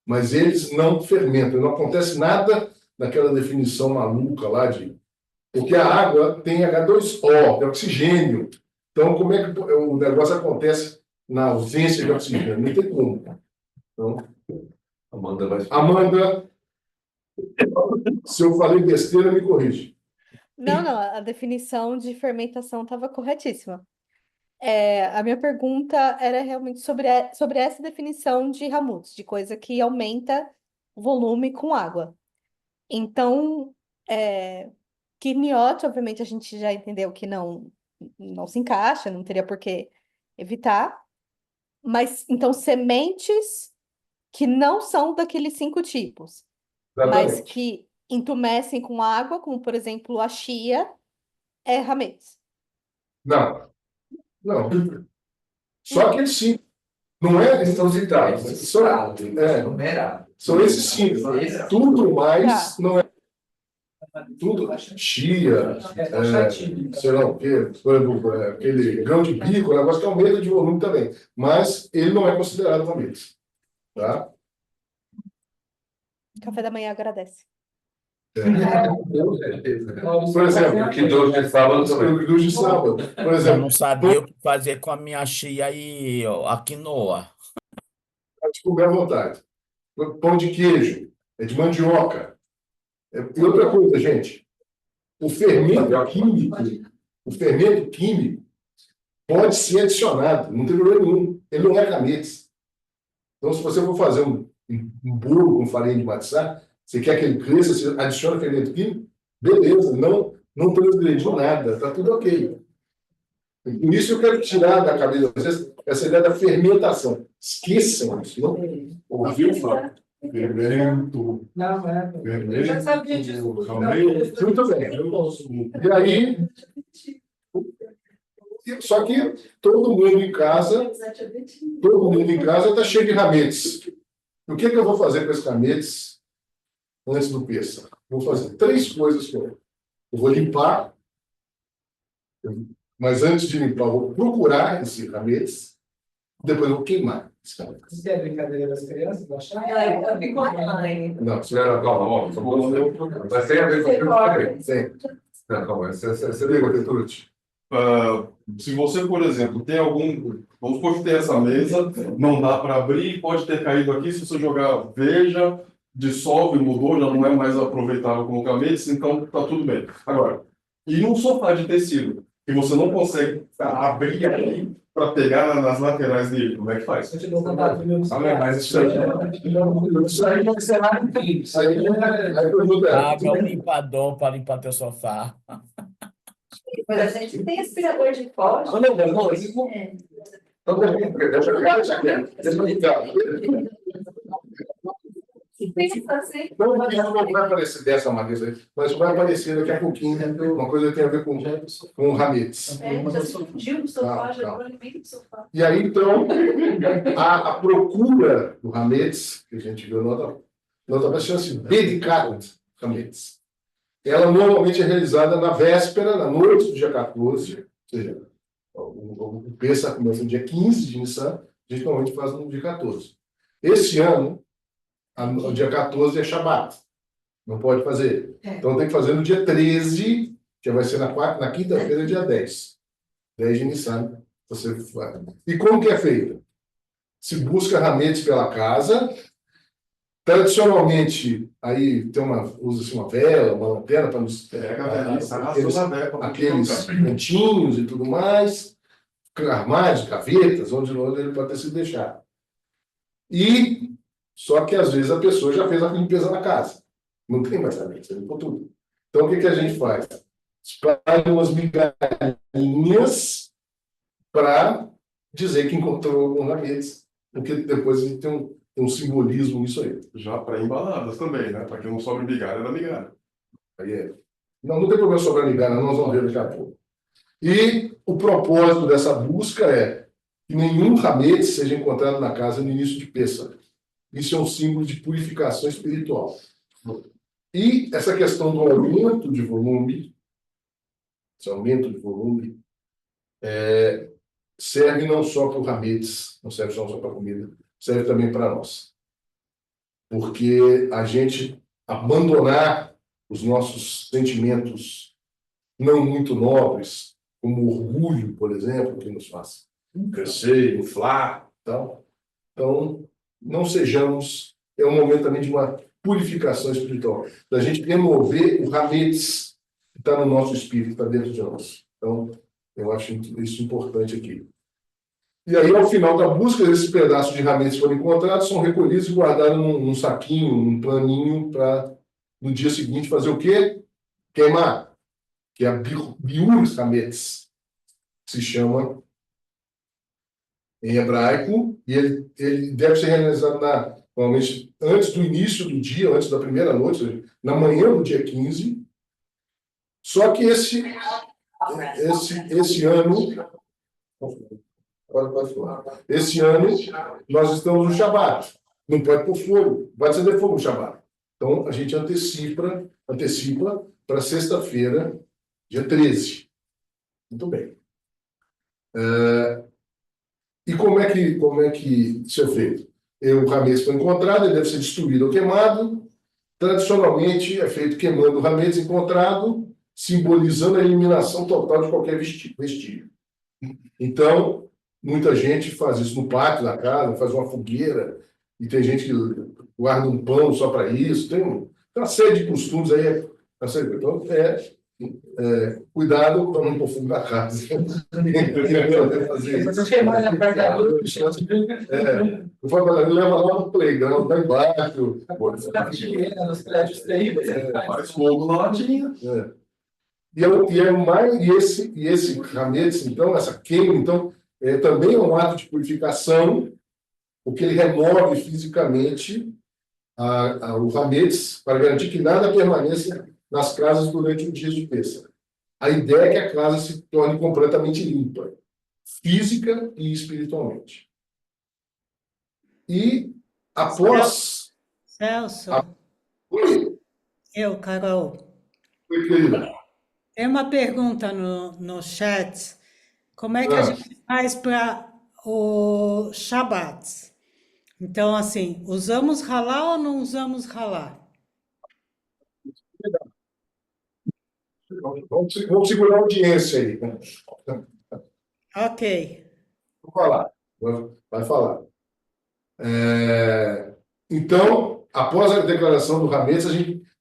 Mas eles não fermentam, não acontece nada naquela definição maluca lá de... Porque a água tem H2O, é oxigênio. Então, como é que o negócio acontece na ausência de oxigênio? Não tem como. Então, Amanda, se eu falei besteira, me corrige. Não, a definição de fermentação estava corretíssima. A minha pergunta era realmente sobre essa definição de hamutz, de coisa que aumenta o volume com água. Então, quiniot, obviamente, a gente já entendeu que não se encaixa, não teria por que evitar. Mas, então, sementes que não são daqueles 5 tipos, mas Exatamente. que entumecem com água, como, por exemplo, a chia, é hametz. Não. Só que sim. Não é Estão citados. são esses 5. Tudo mais Tá. não é. Tudo, chia, sei lá o quê, aquele grão de bico, o negócio que aumenta de volume também. Mas ele não é considerado hametz. Tá? Café da manhã agradece. Por exemplo, Que doce de sábado também. do de sábado. Por Eu exemplo, não sabia o que fazer com a minha chia e a quinoa. pode comer à vontade. Pão de queijo, é de mandioca. E outra coisa, gente, o fermento químico pode ser adicionado, não tem problema nenhum. Ele não é hametz. Então, se você for fazer um bolo com farinha de matzá, você quer que ele cresça, você adiciona fermento químico, beleza, não transgrediu nada, está tudo ok. Por isso eu quero tirar da cabeça de vocês essa ideia da fermentação. Esqueçam isso, não? Ouviu falar? Fermento. Eu já sabia disso. Muito bem. E aí, só que todo mundo em casa está cheio de hametz. O que eu vou fazer com esse hametz antes do Pêssach? Vou fazer 3 coisas com ele. Eu vou limpar, mas antes de limpar, eu vou procurar esse hametz, depois eu vou queimar esse hametz. Isso é brincadeira das crianças? Eu fico online. Não, Calma. Mas tem a ver com o que sem. Não, calma. Você liga, Petrucci? Se você, por exemplo, tem algum... Vamos supor que tem essa mesa, não dá para abrir, pode ter caído aqui, se você jogar veja, dissolve, mudou, já não é mais aproveitável como hametz, então tá tudo bem. Agora, e num sofá de tecido, que você não consegue abrir aqui para pegar nas laterais dele, como é que faz? Eu te dou contato do meu Mas isso aí não será incrível. Isso aí Paga um limpador para limpar teu sofá. Mas a gente tem aspirador de pó. Deixa eu ligar. Não vai aparecer dessa maneira, mas vai aparecer daqui a pouquinho. Uma coisa que tem a ver com o hametz. Já se fundiu no sofá, já Tá. alimenta o sofá. E aí, então, a procura do hametz, que a gente viu nota chama-se Bedikat hametz. Ela normalmente é realizada na véspera, na noite do dia 14, ou seja, o Pêssach começa no dia 15 de Nissan, a gente normalmente faz no dia 14. Esse ano, o dia 14 é Shabat, não pode fazer. Então tem que fazer no dia 13, que vai ser na quinta-feira, dia 10. 10 de Nissan, você faz. E como que é feito? se busca rametes pela casa. Tradicionalmente, aí usa-se uma vela, uma lanterna para nos Pega a velhinha, arrastou na vela para aqueles cantinhos e tudo mais, armários, gavetas, onde ele pode ter sido deixado. E só que às vezes a pessoa já fez a limpeza na casa. Não tem mais rametes, limpou tudo. Então o que a gente faz? Espalha umas migalhinhas para dizer que encontrou rametes, porque depois a gente tem um simbolismo nisso aí. Já pré-embaladas também, né? Para que não sobre migalha da migalha. Aí não tem problema sobrar migalha, nós vamos ver daqui a pouco. E o propósito dessa busca é que nenhum ramete seja encontrado na casa no início de Pêssego. Isso é um símbolo de purificação espiritual. E essa questão do aumento de volume, serve não só para o rametes, não serve só para a comida, serve também para nós. Porque a gente abandonar os nossos sentimentos não muito nobres, como o orgulho, por exemplo, que nos faz crescer, inflar, tal. Então, não sejamos... É um momento também de uma purificação espiritual, da gente remover o rametes que está no nosso espírito, que está dentro de nós. Então, eu acho isso importante aqui. E aí, ao final da busca, esses pedaços de rametes foram encontrados, são recolhidos e guardados num saquinho, num paninho, para, no dia seguinte, fazer o quê? Queimar, que é a biur hametz, que se chama em hebraico, e ele deve ser realizado normalmente antes do início do dia, antes da primeira noite, na manhã do dia 15. Só que esse ano, esse ano, nós estamos no Shabat. Não pode pôr fogo, vai acender fogo no Shabat. Então, a gente antecipa para sexta-feira, dia 13. Muito bem. E como é que isso é feito? O rametes foi encontrado, ele deve ser destruído ou queimado. Tradicionalmente, é feito queimando o rametes encontrado, simbolizando a eliminação total de qualquer vestígio. Então, muita gente faz isso no pátio da casa, faz uma fogueira, e tem gente que guarda um pão só para isso. Tem uma série de costumes aí. Então, cuidado para não pôr fogo na casa. Leva lá no playground, lá embaixo. Nos prédios terríveis. Faz fogo na latinha. E esse rametes, então, essa queima, então, também é um ato de purificação, porque ele remove fisicamente o rametes para garantir que nada permaneça nas casas durante o dia de Pêssego. A ideia é que a casa se torne completamente limpa, física e espiritualmente. E após... Celso, Carol, Oi, querida. tem uma pergunta no chat. Como é que a gente faz para o Shabat? Então, assim, usamos ralá ou não usamos ralá? Vamos segurar a audiência aí. Ok. Vou falar. Vai falar. Então, após a declaração do rametes,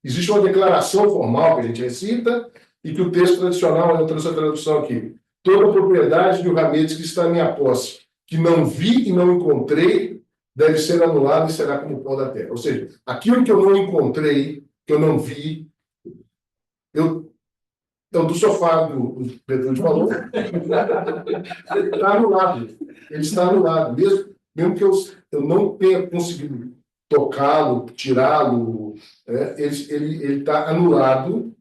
existe uma declaração formal que a gente recita e que o texto tradicional, eu trouxe a tradução aqui. Toda propriedade do rametes que está em minha posse, que não vi e não encontrei, deve ser anulada e será como pó da terra. Ou seja, aquilo que eu não encontrei, que eu não vi, então, do sofá, o Petrucci falou, está anulado. Ele está anulado. Mesmo que eu não tenha conseguido tocá-lo, tirá-lo, ele está anulado.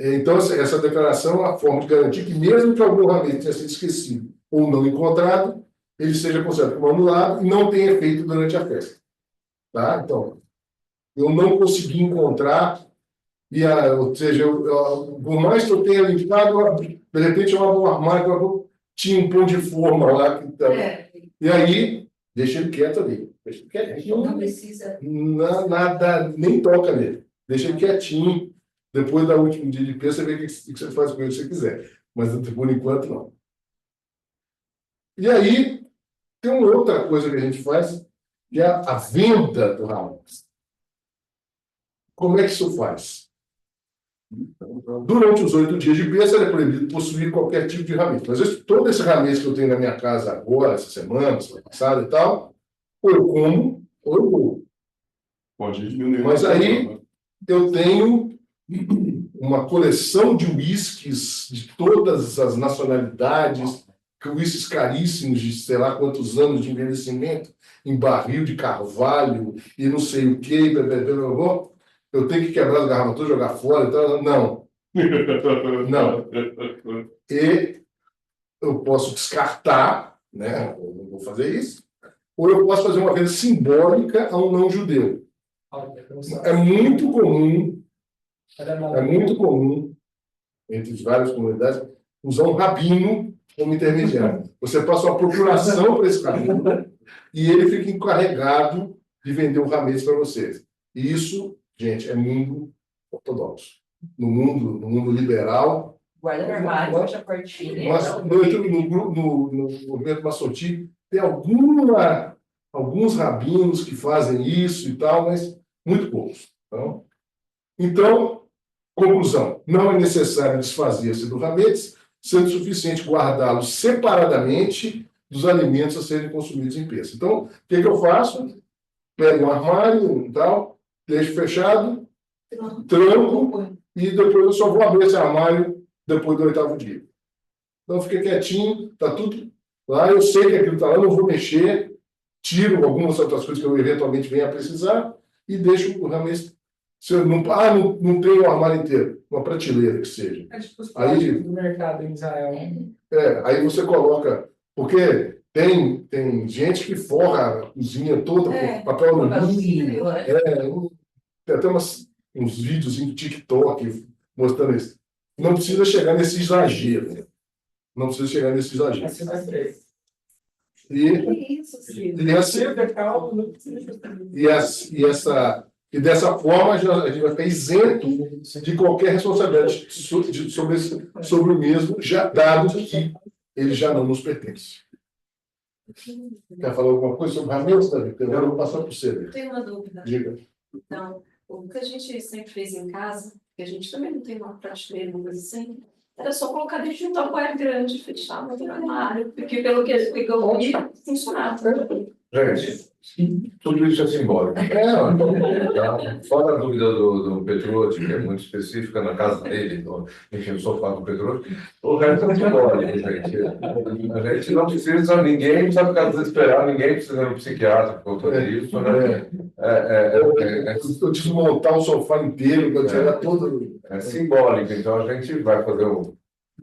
Então, essa declaração é uma forma de garantir que, mesmo que algum ramete tenha sido esquecido ou não encontrado, ele seja considerado como anulado e não tenha efeito durante a festa. Tá? Então, eu não consegui encontrar... ou seja, por mais que eu tenha limpado, de repente eu abro um armário, tinha um pão de forma lá. E aí, deixa ele quieto ali. Deixa ele quietinho. Não precisa. Nada, nem toca nele. Deixa ele quietinho. Depois da última dia de Pêssego, você vê o que você faz com ele se você quiser. Mas por enquanto, não. E aí, Tem uma outra coisa que a gente faz, que é a venda do Hametz. Como é que isso faz? Durante os 8 dias de bênção, é proibido possuir qualquer tipo de Hametz. Mas todo esse Hametz que eu tenho na minha casa agora, essa semana passada e tal, ou eu como, ou eu vou. Pode diminuir. Mas aí eu tenho uma coleção de uísques de todas as nacionalidades, uísques caríssimos de sei lá quantos anos de envelhecimento, em barril de carvalho e não sei o quê, eu tenho que quebrar as garrafas todas, jogar fora e tal. Não. Não. E eu posso descartar, né? Eu não vou fazer isso, ou eu posso fazer uma venda simbólica a um não-judeu. É muito comum, entre as várias comunidades, usar um rabino como intermediário. Você passa uma procuração para esse rabino e ele fica encarregado de vender um hametz para vocês. E isso, gente, é mundo ortodoxo. No mundo liberal. Guarda no armário, fecha a portinha. Mas no movimento maçonti tem alguns rabinos que fazem isso e tal, mas muito poucos. Então, conclusão, não é necessário desfazer-se do hametz, sendo suficiente guardá-lo separadamente dos alimentos a serem consumidos em peça. Então, o que eu faço? Pego um armário e tal, deixo fechado, tranco, e depois eu só vou abrir esse armário depois do 8º dia. Então, fiquei quietinho, está tudo lá, eu sei que aquilo está lá, não vou mexer, tiro algumas outras coisas que eu eventualmente venha a precisar e deixo o hametz. Se eu não tenho o armário inteiro, uma prateleira que seja. É tipo os Aí, plásticos do mercado em Israel. aí você coloca, porque tem gente que forra a cozinha toda com papel alumínio. Tem até uns vídeos em TikTok mostrando isso. Não precisa chegar nesse exagero. Não precisa chegar nesse exagero. Assim vai ser. E dessa forma a gente vai ficar isento de qualquer responsabilidade sobre o mesmo, já dado que ele já não nos pertence. Quer falar alguma coisa sobre Hametz, Davi? Eu vou passar para você. Eu tenho uma dúvida. Diga. Então, o que a gente sempre fez em casa, que a gente também não tem uma prateleira, uma coisa assim, era só colocar dentro de um tabuário grande, fechar no armário, porque pelo que eu vi, funcionava. Gente, tudo isso é simbólico. Fora a dúvida do Petrucci, que é muito específica na casa dele, enfim, o sofá do Petrucci, o resto é simbólico, gente. A gente não precisa, ninguém precisa ficar desesperado, ninguém precisa ir no psiquiatra por conta disso, né? Eu desmontar o sofá inteiro, para tirar todo. É simbólico, então a gente vai fazer o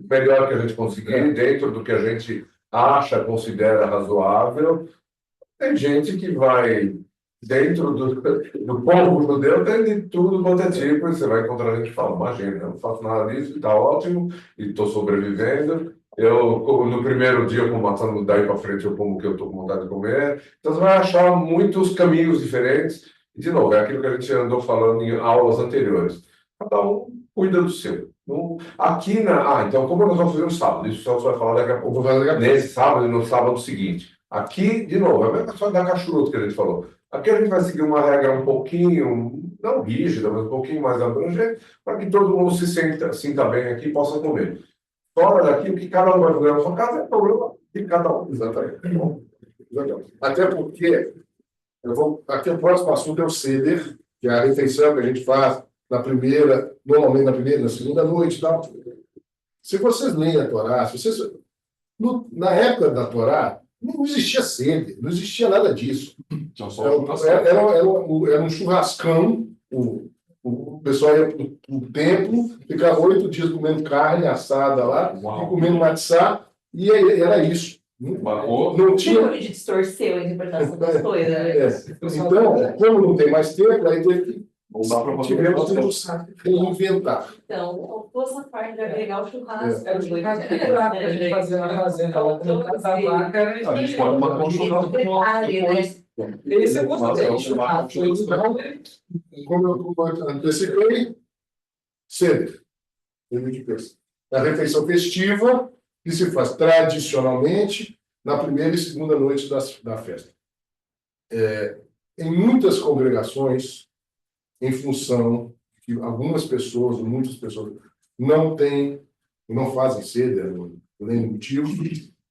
melhor que a gente conseguir, dentro do que a gente acha, considera razoável. Tem gente que vai dentro do povo judeu, tem de tudo quanto é tipo, e você vai encontrar gente que fala, imagina, eu não faço nada disso, está ótimo, e estou sobrevivendo. Eu, no primeiro dia, eu como matando, daí para frente, eu como o que eu estou com vontade de comer. Então, você vai achar muitos caminhos diferentes. E, de novo, é aquilo que a gente andou falando em aulas anteriores. Cada um cuida do seu. Aqui então, como nós vamos fazer no sábado? Isso o Celso vai falar daqui a pouco. Nesse sábado e no sábado seguinte. Aqui, de novo, é a mesma coisa da cachuta que a gente falou. Aqui a gente vai seguir uma regra um pouquinho, não rígida, mas um pouquinho mais abrangente, para que todo mundo se sinta bem aqui e possa comer. Fora daqui, o que cada um vai fazer na sua casa é problema de cada um. Exatamente. Até porque, aqui o próximo assunto é o Seder, que é a refeição que a gente faz normalmente na primeira, na segunda noite e tal. Se vocês leem a Torá, na época da Torá, não existia sede, não existia nada disso. Era um churrascão, o pessoal ia para o templo, ficava 8 dias comendo carne assada lá, e comendo matzá, e era isso. Não tinha. De distorcer a interpretação das coisas. Então, como não tem mais tempo, aí teve que. Tivemos que reinventar. Então, essa parte de agregar o churrasco. É o churrasco que a gente fazia na fazenda, lá com a vaca, A gente pode matar um churrasco com esse eu gostei de churrasco. Como eu antecipei, Seder. A refeição festiva, que se faz tradicionalmente na primeira e segunda noite da festa. Em muitas congregações, em função que algumas pessoas, ou muitas pessoas, não fazem seder, por nenhum motivo,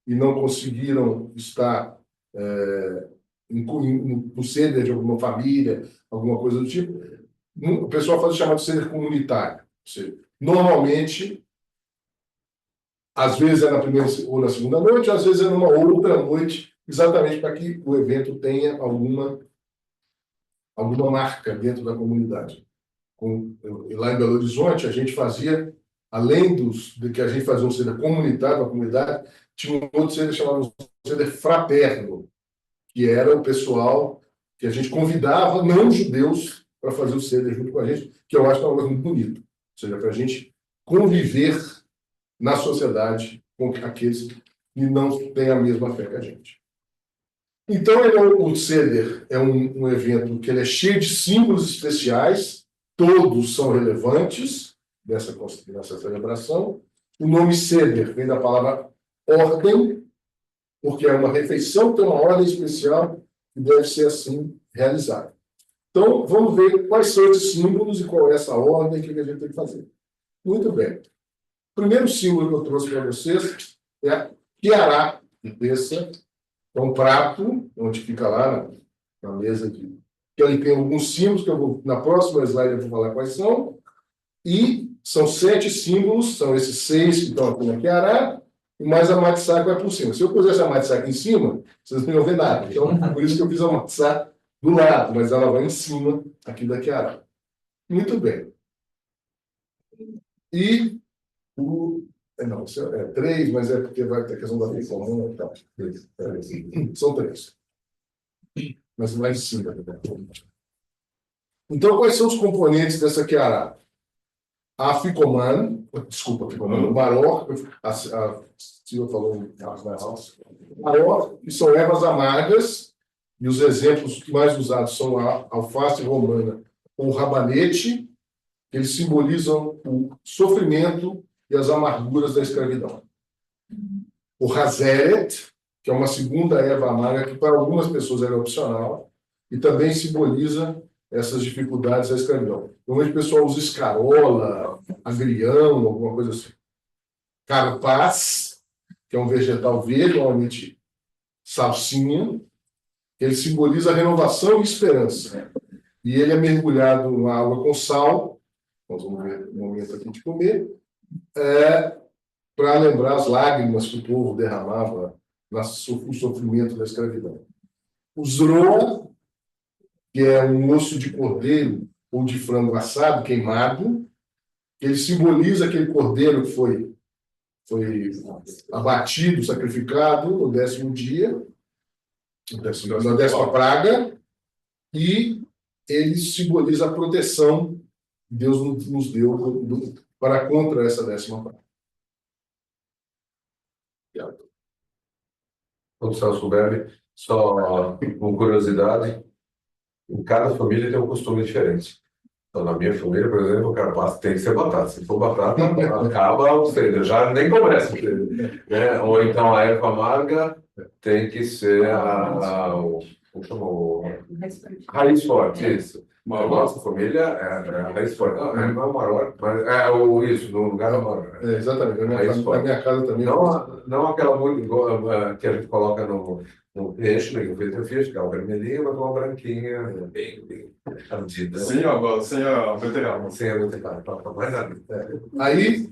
e não conseguiram estar no seder de alguma família, alguma coisa do tipo, o pessoal faz o chamado seder comunitário. Ou seja, normalmente, às vezes é na primeira ou na segunda noite, às vezes é numa outra noite, exatamente para que o evento tenha alguma marca dentro da comunidade. Lá em Belo Horizonte, a gente fazia, além de que a gente fazia um seder comunitário para a comunidade, tinha um outro seder chamado seder fraterno, que era o pessoal que a gente convidava não-judeus para fazer o seder junto com a gente, que eu acho que é uma coisa muito bonita. Ou seja, para a gente conviver na sociedade com aqueles que não têm a mesma fé que a gente. Então, o Seder é um evento que ele é cheio de símbolos especiais, todos são relevantes nessa celebração. O nome Seder vem da palavra ordem, porque é uma refeição, tem uma ordem especial que deve ser assim realizada. Então, vamos ver quais são esses símbolos e qual é essa ordem que a gente tem que fazer. Muito bem. O primeiro símbolo que eu trouxe para vocês é a quiará de peça. É um prato, onde fica lá na mesa, que ele tem alguns símbolos, que na próxima slide eu vou falar quais são, e são 7 símbolos, são esses 6 que estão aqui na quiará, e mais a matzá que vai por cima. Se eu pusesse a matzá aqui em cima, vocês não iam ver nada. Então, por isso que eu fiz a matzá do lado, mas ela vai em cima aqui da quiará. Muito bem. E não, é 3, mas é porque vai ter a questão da lei comum. Tá? São 3. Mas lá em cima. Então, quais são os componentes dessa quiará? A Ficomã, o maror, a Silvia falou maror, que são ervas amargas, e os exemplos mais usados são a alface romana ou o rabanete, que eles simbolizam o sofrimento e as amarguras da escravidão. O Hazeret, que é uma segunda erva amarga, que para algumas pessoas era opcional, e também simboliza essas dificuldades da escravidão. Normalmente o pessoal usa escarola, agrião, alguma coisa assim. Carpaz, que é um vegetal verde, normalmente salsinha, ele simboliza a renovação e esperança. E ele é mergulhado na água com sal, nós vamos ver no momento aqui de comer, para lembrar as lágrimas que o povo derramava no sofrimento da escravidão. O zroa, que é um osso de cordeiro ou de frango assado, queimado, ele simboliza aquele cordeiro que foi abatido, sacrificado no 10º dia, na 10ª praga, e ele simboliza a proteção que Deus nos deu para contra essa 10ª praga. O Celso Berli, só com curiosidade, em cada família tem um costume diferente. Então, na minha família, por exemplo, o carpaz tem que ser batata. Se for batata, acaba o seder, já nem começa o seder, né? Ou então a erva amarga tem que ser o raiz forte, isso. A nossa família é a raiz forte. Não é o maior, mas isso, no lugar do maior. Exatamente. Na minha casa também. Não aquela muito que a gente coloca no peixe, no fish, que é uma vermelhinha, mas uma branquinha, bem ardida. Sem a veterana. Sem a veterana, mais ardida. Aí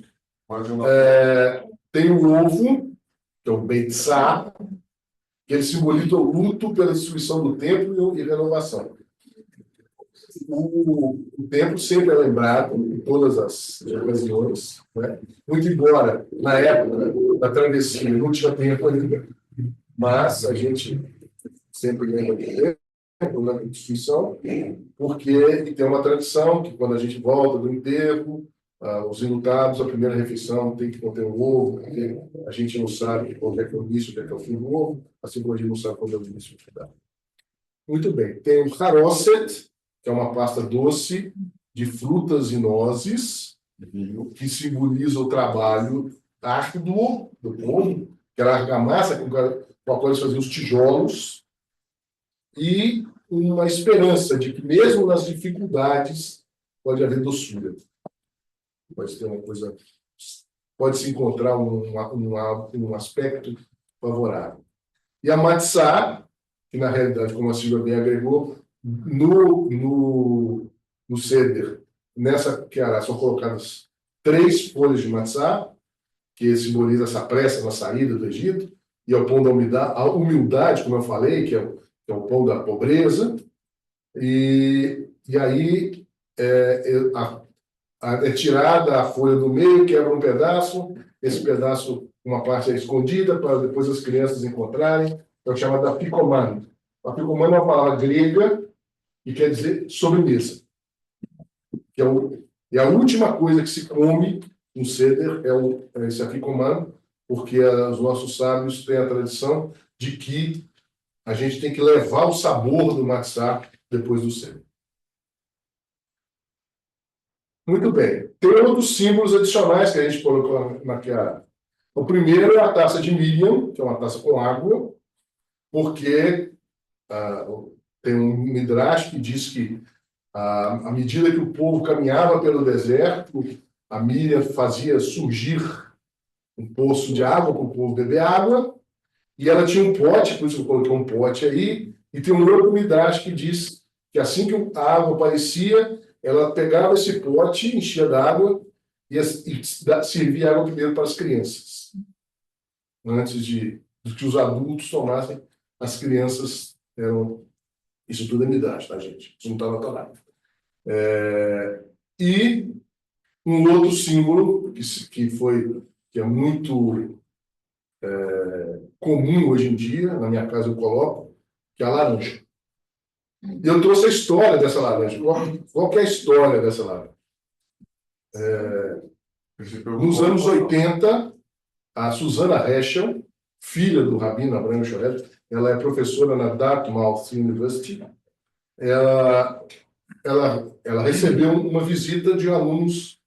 tem o ovo, que é o Beitzá, que ele simboliza o luto pela destruição do templo e renovação. O templo sempre é lembrado em todas as ocasiões, né? Muito embora, na época da travessia, não tinha tempo ainda, mas a gente sempre lembra do templo na instituição, porque tem uma tradição que quando a gente volta do enterro, os enlutados, a primeira refeição tem que conter um ovo, porque a gente não sabe quando é que é o início, quando é que é o fim do ovo, assim como a gente não sabe quando é o início do fim. Muito bem. Tem o Haroset, que é uma pasta doce de frutas e nozes, que simboliza o trabalho árduo do povo, que era a argamassa que com a qual eles faziam os tijolos, e uma esperança de que, mesmo nas dificuldades, pode haver doçura. Pode ter uma coisa, pode se encontrar um aspecto favorável. E a matzá, que na realidade, como a Silvia bem agregou, no Seder, nessa queará, são colocadas 3 folhas de matzá, que simboliza essa pressa na saída do Egito, e é o pão da humildade, como eu falei, que é o pão da pobreza, e aí é tirada a folha do meio, quebra um pedaço, esse pedaço, uma parte é escondida, para depois as crianças encontrarem, é o chamado apicomano. Apicomano é uma palavra grega que quer dizer sobremesa. Que é a última coisa que se come no Seder, é esse apicomano, porque os nossos sábios têm a tradição de que a gente tem que levar o sabor do matzá depois do Seder. Muito bem. Tem outros símbolos adicionais que a gente colocou na queará. O primeiro é a taça de Miriam, que é uma taça com água, porque tem um midrash que diz que, à medida que o povo caminhava pelo deserto, a Miriam fazia surgir um poço de água para o povo beber água, e ela tinha um pote, por isso eu coloquei um pote aí, e tem um outro midrash que diz que assim que a água aparecia, ela pegava esse pote, enchia d'água e servia água primeiro para as crianças. Antes de que os adultos tomassem, as crianças eram... Isso tudo é midrash, tá, gente? Isso não está na Torá. E um outro símbolo que é muito comum hoje em dia, na minha casa eu coloco, que é a laranja. E eu trouxe a história dessa laranja. Qual que é a história dessa laranja? Nos anos 80, a Susana Heschel, filha do Rabino Abraham Shoret, ela é professora na Dartmouth University, ela recebeu uma visita de alunos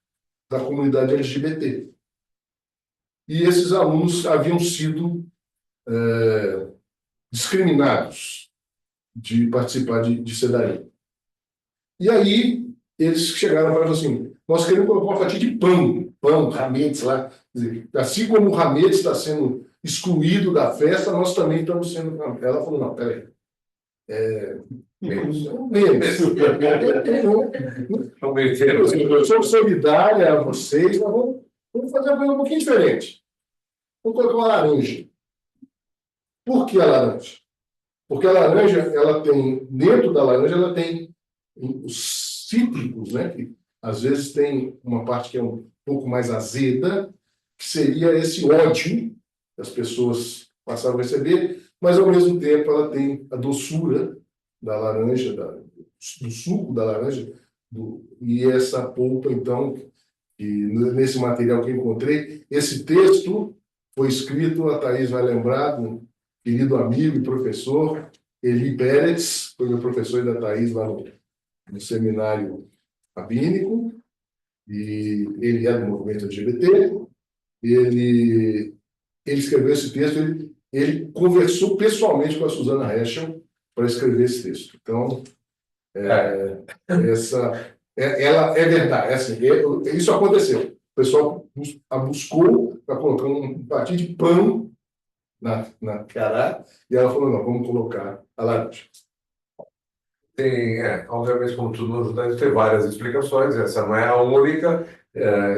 da comunidade LGBT. E esses alunos haviam sido discriminados de participar de Sedarim. E aí, eles chegaram e falaram assim, nós queremos colocar uma fatia de pão, hametz lá. Quer dizer, assim como o hametz está sendo excluído da festa, nós também estamos sendo... Ela falou, não, peraí. Menos. Eu sou solidária a vocês, mas vamos fazer uma coisa um pouquinho diferente. Vamos colocar uma laranja. Por que a laranja? Porque a laranja, ela tem, dentro da laranja, ela tem os cítricos, né? Que às vezes tem uma parte que é um pouco mais azeda, que seria esse ódio que as pessoas passaram a receber, mas ao mesmo tempo ela tem a doçura da laranja, do suco da laranja, e essa polpa, então, que nesse material que eu encontrei, esse texto foi escrito, a Thaís vai lembrar, do querido amigo e professor Eli Pérez, foi meu professor da Thaís lá no seminário rabínico, e ele é do movimento LGBT, ele escreveu esse texto, ele conversou pessoalmente com a Susana Heschel para escrever esse texto. Então, ela é verdade, assim, isso aconteceu. O pessoal a buscou para colocar um patinho de pão na cará, e ela falou, não, vamos colocar a laranja. Tem, obviamente, como tudo no judaísmo, tem várias explicações, essa não é a única.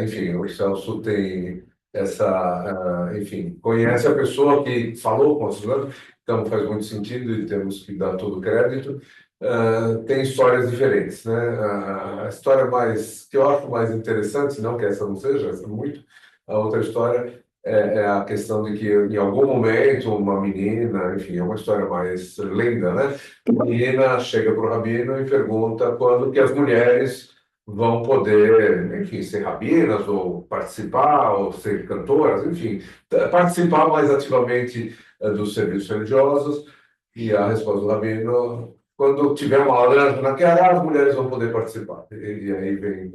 Enfim, o Celso tem essa, enfim, conhece a pessoa que falou com a Susana, então faz muito sentido e temos que dar todo o crédito. Tem histórias diferentes, né? A história que eu acho mais interessante, não que essa não seja, essa muito, a outra história é a questão de que em algum momento uma menina, enfim, é uma história mais lenda, né? A menina chega para o rabino e pergunta quando que as mulheres vão poder, enfim, ser rabinas ou participar, ou ser cantoras, enfim, participar mais ativamente dos serviços religiosos. E a resposta do rabino quando tiver uma laranja na querá, as mulheres vão poder participar. E aí vem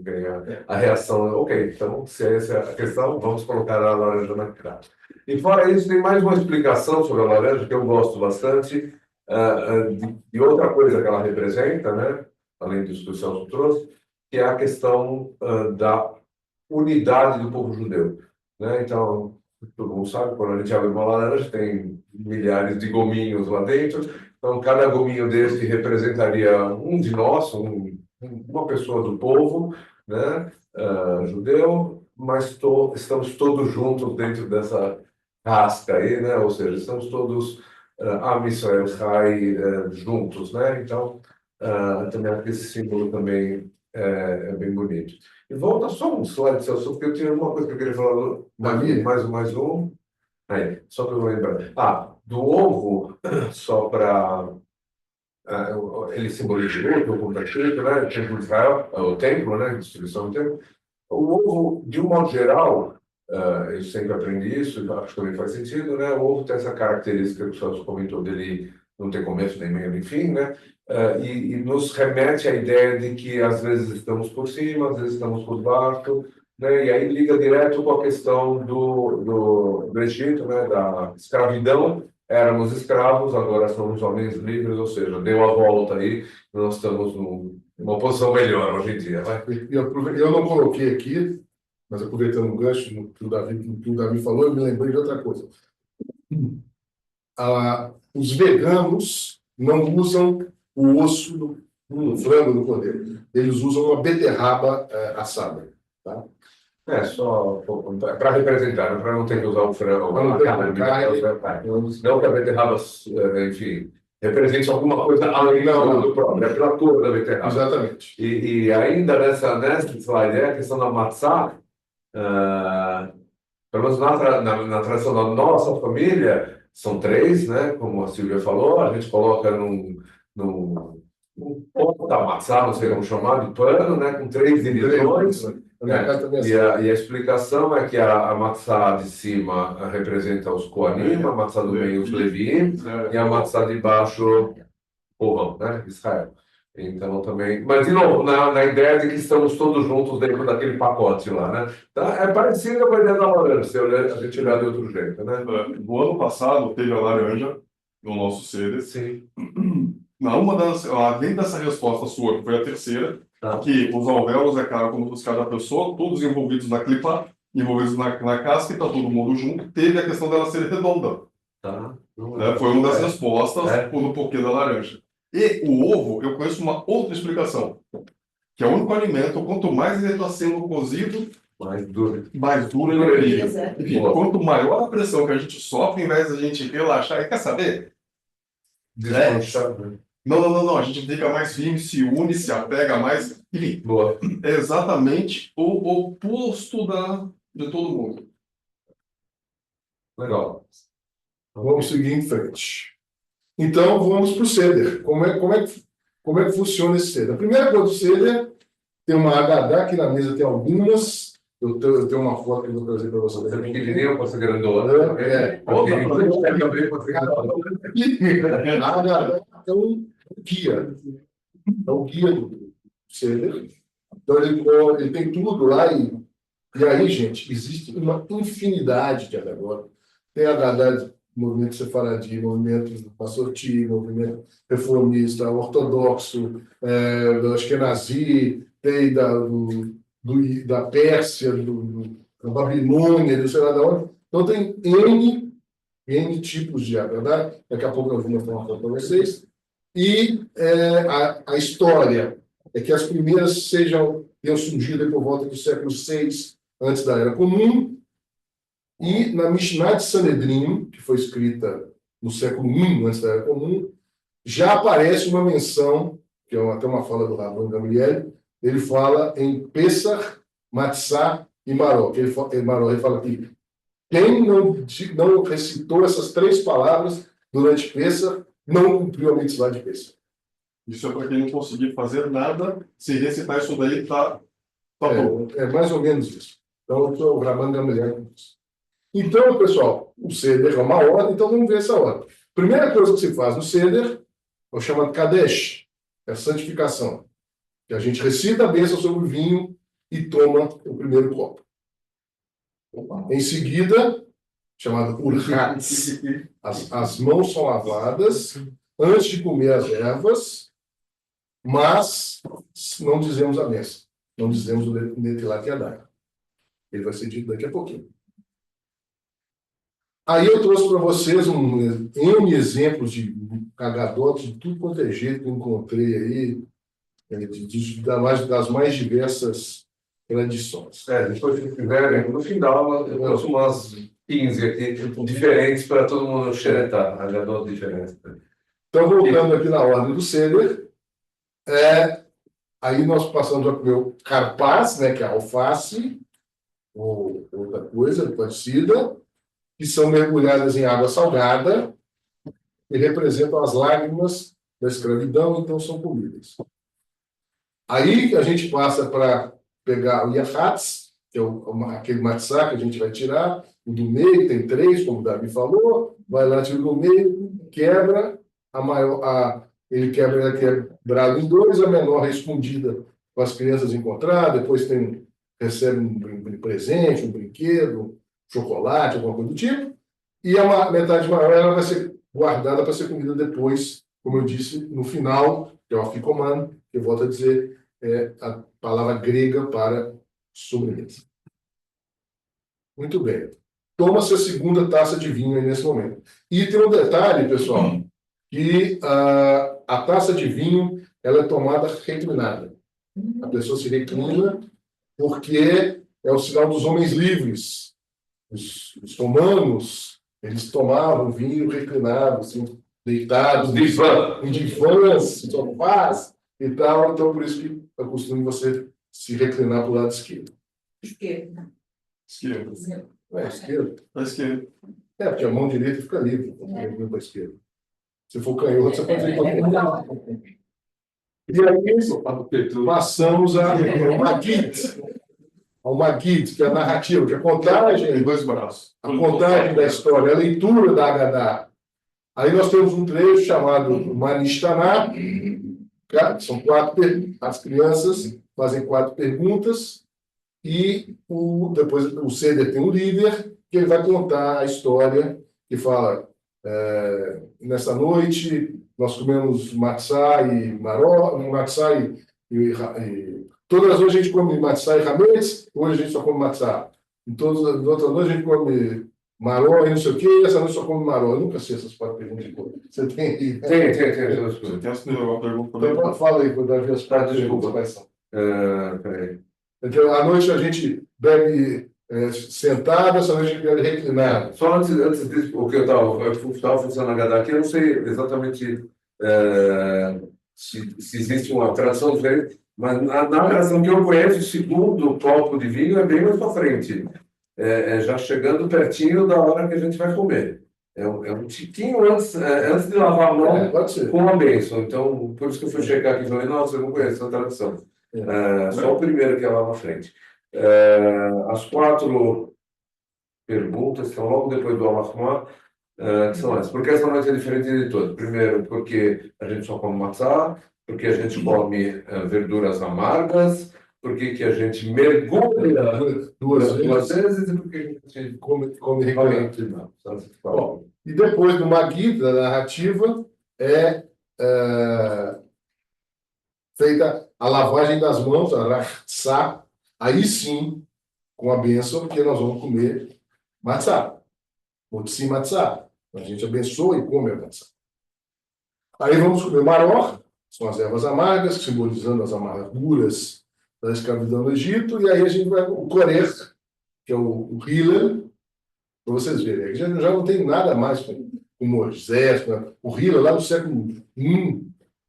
a reação, ok, então, se essa é a questão, vamos colocar a laranja na querá. E fora isso, tem mais uma explicação sobre a laranja, que eu gosto bastante, de outra coisa que ela representa, né, além disso que o Celso trouxe, que é a questão da unidade do povo judeu, né? Então, todo mundo sabe, quando a gente abre uma laranja, tem milhares de gominhos lá dentro, então cada gominho desse representaria um de nós, uma pessoa do povo, né, judeu, mas estamos todos juntos dentro dessa casca aí, né? Ou seja, estamos todos Am Israel Chai juntos, né? Então, também acho que esse símbolo também é bem bonito. E volta só um slide, Celso, porque eu tinha uma coisa que eu queria falar. Mais um. Aí, só para eu lembrar. Do ovo, só para... ele simboliza o povo da China, né? O templo de Israel, o templo, né? A distribuição do templo. O ovo, de um modo geral, eu sempre aprendi isso, acho que também faz sentido, né? O ovo tem essa característica que o Celso comentou dele não ter começo, nem meio, nem fim, né? E nos remete à ideia de que às vezes estamos por cima, às vezes estamos por baixo, né? E aí liga direto com a questão do Egito, né? Da escravidão. Éramos escravos, agora somos homens livres, ou seja, deu a volta aí, nós estamos numa posição melhor hoje em dia. Vai. Eu não coloquei aqui, mas aproveitando o gancho no que o Davi falou, eu me lembrei de outra coisa. Os veganos não usam o osso do frango do cordeiro. Eles usam uma beterraba assada. Tá? Só para representar, para não ter que usar o frango, a carne. Não que a beterraba, enfim, represente alguma coisa além do próprio, é pela cor da beterraba. Exatamente. E ainda nessa slide, a questão da matzá, pelo menos na tradição da nossa família, são 3, né? Como a Silvia falou, a gente coloca num ponto da matzá, não sei como chamar, de pano, né? Com 3 divisões. E a explicação é que a matzá de cima representa os Koanim, a matzá do meio os Leviim, e a matzá de baixo o povão, né? Israel. Então também, mas de novo, na ideia de que estamos todos juntos dentro daquele pacote lá, né? Então, é parecido com a ideia da laranja, se a gente olhar de outro jeito, né? No ano passado teve a laranja no nosso Seder. Sim. Além dessa resposta sua, que foi a terceira, que os alvéolos, é claro, como buscar da pessoa, todos envolvidos na clipa, envolvidos na casca, e está todo mundo junto, teve a questão dela ser redonda. Foi uma das respostas no porquê da laranja. E o ovo, eu conheço uma outra explicação, que é o único alimento, quanto mais ele está sendo cozido, mais duro ele é. Enfim, quanto maior a pressão que a gente sofre, ao invés de a gente relaxar, e quer saber? Não, a gente fica mais firme, se une, se apega mais, enfim, é exatamente o oposto de todo mundo. Legal. Vamos seguir em frente. Então, vamos para o Seder. Como é que funciona esse Seder? A primeira coisa do Seder, tem uma Haggadah, aqui na mesa tem algumas. Eu tenho uma foto que eu vou trazer para vocês. Você pequenininho, pode ser grandona. A Haggadah é um guia. É um guia do Seder. Então, ele tem tudo lá. E aí, gente, existe uma infinidade de Haggadah. Tem Haggadah movimento sefaradi, movimento massorti, movimento reformista, ortodoxo, ashkenazi, tem da Pérsia, da Babilônia, do sei lá de onde. Então tem N tipos de Haggadah. Daqui a pouco eu vou mostrar uma foto para vocês. E a história é que as primeiras tenham surgido por volta do século VI antes da Era Comum. E na Mishnah de Sanedrim, que foi escrita no século I antes da Era Comum, já aparece uma menção, que é até uma fala do Rabban Gamliel, ele fala em Pesach, Matzah e Maror. Ele fala aqui, quem não recitou essas 3 palavras durante Pesach, não cumpriu a mitzvah de Pesach. Isso é para quem não conseguir fazer nada, se recitar isso daí, está bom. É mais ou menos isso. Então, o Rabban Gamliel. Então, pessoal, o Seder é uma ordem, então vamos ver essa ordem. Primeira coisa que se faz no Seder, é o chamado Kadesh, é a santificação, que a gente recita a bênção sobre o vinho e toma o primeiro copo. Em seguida, chamado Urhatz, as mãos são lavadas antes de comer as ervas, mas não dizemos a bênção, não dizemos o Netilat Yadayim. Ele vai ser dito daqui a pouquinho. Aí eu trouxe para vocês N exemplos de cagadotes de tudo quanto é jeito que eu encontrei aí, das mais diversas tradições. Depois que tiverem, no final, eu trouxe umas 15 aqui, diferentes para todo mundo xeretar, cagadotes diferentes. Então, voltando aqui na ordem do Seder, aí nós passamos a comer o carpaz, né, que é a alface, ou outra coisa parecida, que são mergulhadas em água salgada e representam as lágrimas da escravidão, então são comidas. Aí a gente passa para pegar o Yahatz, que é aquele matzá que a gente vai tirar, o do meio, tem 3, como o Davi falou, vai lá, tira o do meio, quebra, ele é quebrado em 2, a menor é escondida para as crianças encontrar, depois recebe um presente, um brinquedo, chocolate, alguma coisa do tipo, e a metade maior ela vai ser guardada para ser comida depois, como eu disse, no final, que é o afikoman, que eu volto a dizer, é a palavra grega para sobremesa. Muito bem. Toma-se a segunda taça de vinho aí nesse momento. E tem um detalhe, pessoal, que a taça de vinho ela é tomada reclinada. A pessoa se reclina porque é o sinal dos homens livres. Os romanos, eles tomavam vinho reclinado, assim, deitados, em divãs, sofás e tal. Então, por isso que é costume você se reclinar para o lado esquerdo. Esquerda. Esquerda. Esquerdo? À esquerda. Porque a mão direita fica livre para a esquerda. Se for canhoto, você pode ir para a direita. E aí, passamos ao Magid, que é a narrativa, que é a contagem, 2 braços. a contagem da história, a leitura da Haggadah. Aí nós temos um trecho chamado Manishtaná, são 4 perguntas, as crianças fazem 4 perguntas, e depois o Seder tem um líder, que ele vai contar a história, que fala, nessa noite nós comemos matzá e maró, matzá e todas as noites a gente come matzá e hametz, hoje a gente só come matzá. Em todas as outras noites a gente come maró e não sei o quê, essa noite só come maró. Eu nunca sei essas 4 perguntas. Você tem aí? Tem. Você tem uma pergunta também? Então, fala aí, quando Davi, as 4 perguntas quais são. Peraí. Então, à noite a gente bebe sentado, essa noite a gente bebe reclinado. Só antes disso, porque eu estava funcionando a Haggadah aqui, eu não sei exatamente se existe uma tradução diferente, mas na narração que eu conheço, o segundo copo de vinho é bem mais para frente. Já chegando pertinho da hora que a gente vai comer. É um tiquinho antes de lavar a mão com a bênção. Então, por isso que eu fui checar aqui e falei, nossa, eu não conheço a tradução. Só o primeiro que é lá na frente. As 4 perguntas estão logo depois do Alachma, que são essas. Por que essa noite é diferente de todas? Primeiro, porque a gente só come matzá, porque a gente come verduras amargas, porque que a gente mergulha duas vezes e porque a gente come reclinado. Bom, e depois do Magid, da narrativa, feita a lavagem das mãos, a rachatzá, aí sim, com a bênção, porque nós vamos comer matzá, motzi matzá. A gente abençoa e come a matzá. Aí vamos comer maror, são as ervas amargas, simbolizando as amarguras da escravidão no Egito, e aí a gente vai o Korer, que é o Hillel, para vocês verem. Aqui já não tem nada mais com Moisés, o Hillel, lá no século I,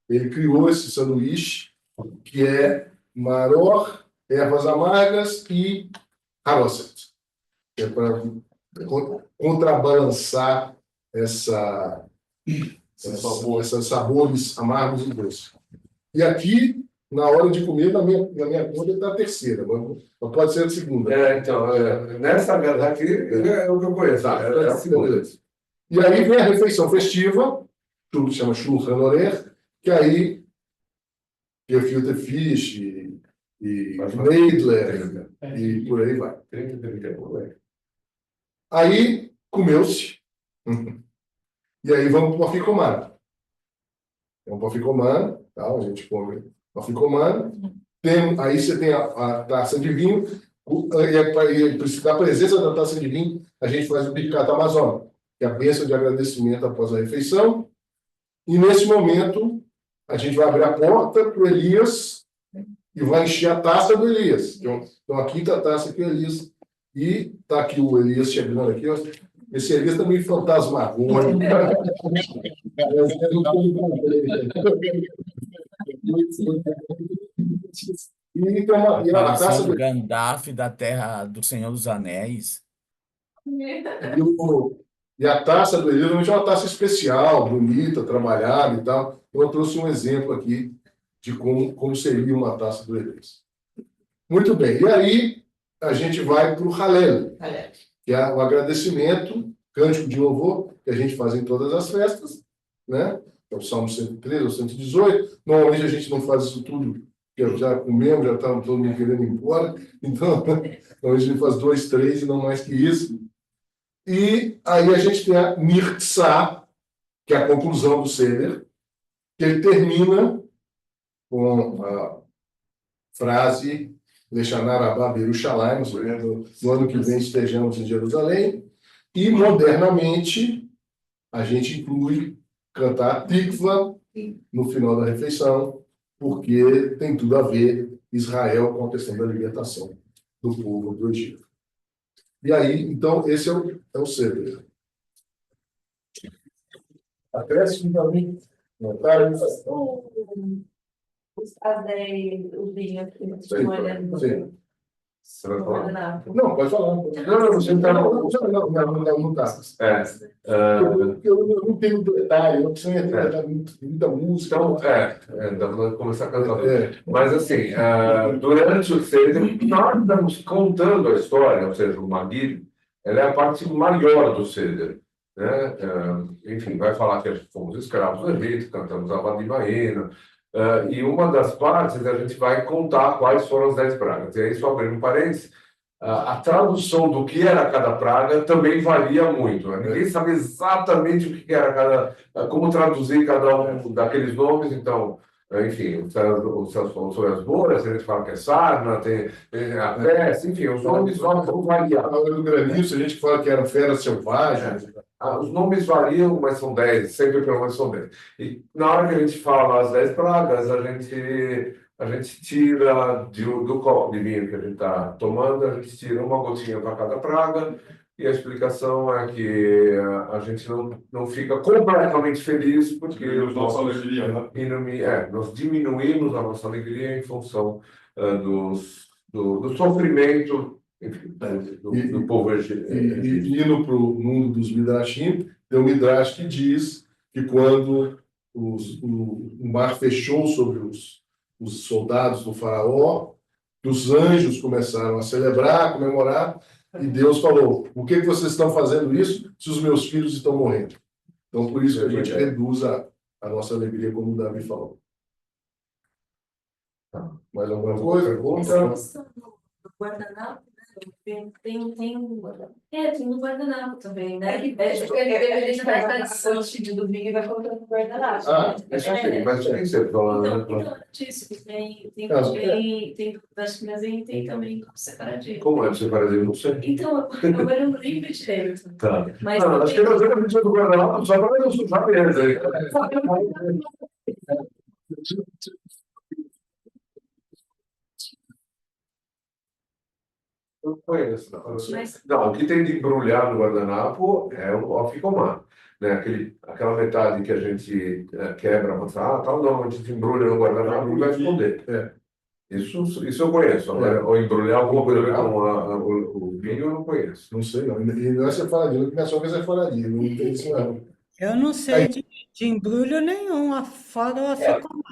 ele criou esse sanduíche, que é maror, ervas amargas e haroset, que é para contrabalançar esses sabores amargos e doces. E aqui, na hora de comer, na minha conta está a terceira, mas pode ser a segunda. Nessa Haggadah aqui é o que eu conheço. A segunda. E aí vem a refeição festiva, tudo se chama Shulchan Aruch, que aí Gefilte Fish e Neidler e por aí vai. Aí comeu-se. E aí vamos para o Afikoman. Vamos para o Afikoman, tá? A gente come o Afikoman. Aí você tem a taça de vinho, e da presença da taça de vinho, a gente faz o Birkat Amazônia, que é a bênção de agradecimento após a refeição. E nesse momento, a gente vai abrir a porta para o Elias e vai encher a taça do Elias. Então a quinta taça aqui, o Elias. E está aqui o Elias chegando aqui, ó. Esse Elias também fantasmagônico. E a taça Parecendo do o Gandalf da Terra do Senhor dos Anéis. E a taça do Elias normalmente é uma taça especial, bonita, trabalhada e tal. Então, eu trouxe um exemplo aqui de como seria uma taça do Elias. Muito bem. E aí, a gente vai para o Halel, que é o agradecimento, cântico de louvor, que a gente faz em todas as festas, né? É o Salmo 113 ou 118. Normalmente, a gente não faz isso tudo, porque já comemos, já estamos todo mundo querendo ir embora. Então, a gente faz 2, 3 e não mais que isso. E aí a gente tem a Nirtzah, que é a conclusão do Seder, que ele termina com a frase Leshanar Abba Berushalayim, no ano que vem estejamos em Jerusalém, e modernamente a gente inclui cantar Tikva no final da refeição, porque tem tudo a ver Israel com a questão da libertação do povo do Egito. E aí, então, esse é o Seder. Acresce para mim. O vinho aqui, olhando. Sim. Você vai falar? Não, pode falar. Não, você não está. Eu não tenho detalhe, eu preciso entrar muita música. Então, dá para começar a cantar. Mas, assim, durante o Seder, nós estamos contando a história, ou seja, o Maguire, ela é a parte maior do Seder. Né? Enfim, vai falar que fomos escravos do Egito, cantamos a Vadimaena, e uma das partes a gente vai contar quais foram as 10 pragas. E aí, só abrindo um parênteses, a tradução do que era cada praga também varia muito. Né? Ninguém sabe exatamente o que era como traduzir cada um daqueles nomes. Então, enfim, o Celso falou sobre as boras, a gente fala que é sarna, tem a peste, enfim, os nomes vão variar. No granizo, a gente fala que eram feras selvagens. Os nomes variam, mas são 10, sempre pelo menos são 10. E na hora que a gente fala as 10 pragas, a gente tira do copo de vinho que a gente está tomando, a gente tira uma gotinha para cada praga, e a explicação é que a gente não fica completamente feliz, porque Nossa alegria, né? nós diminuímos a nossa alegria em função do sofrimento, enfim, do povo egípcio. E indo para o mundo dos Midrashim, tem um Midrash que diz que quando o mar fechou sobre os soldados do faraó, que os anjos começaram a celebrar, a comemorar, e Deus falou: por que vocês estão fazendo isso se os meus filhos estão morrendo? Então, por isso que a gente reduz a nossa alegria, como o Davi falou. Mais alguma coisa? No guardanapo, né? Tem um guardanapo também, né? Ele vai tradição do vinho e vai colocando no guardanapo. Mas tem que ser falando. Então, disso, tem acho que tem também separadinho. Como é separadinho? Não sei. Então, agora eu não lembro direito. Tá. Mas Acho que nós vamos do guardanapo só para não sujar mesmo. Não conheço. Não, o que tem de embrulhar no guardanapo é o Afikoman, né? Aquela metade que a gente quebra, tal, não, a gente embrulha no guardanapo e vai esconder. Isso eu conheço. Agora, ou embrulhar alguma coisa com o vinho, eu não conheço. Não sei, não. E não é separadinho, minha sogra é separadinho, não tem isso não. Eu não sei de embrulho nenhum, fora o Afikoman.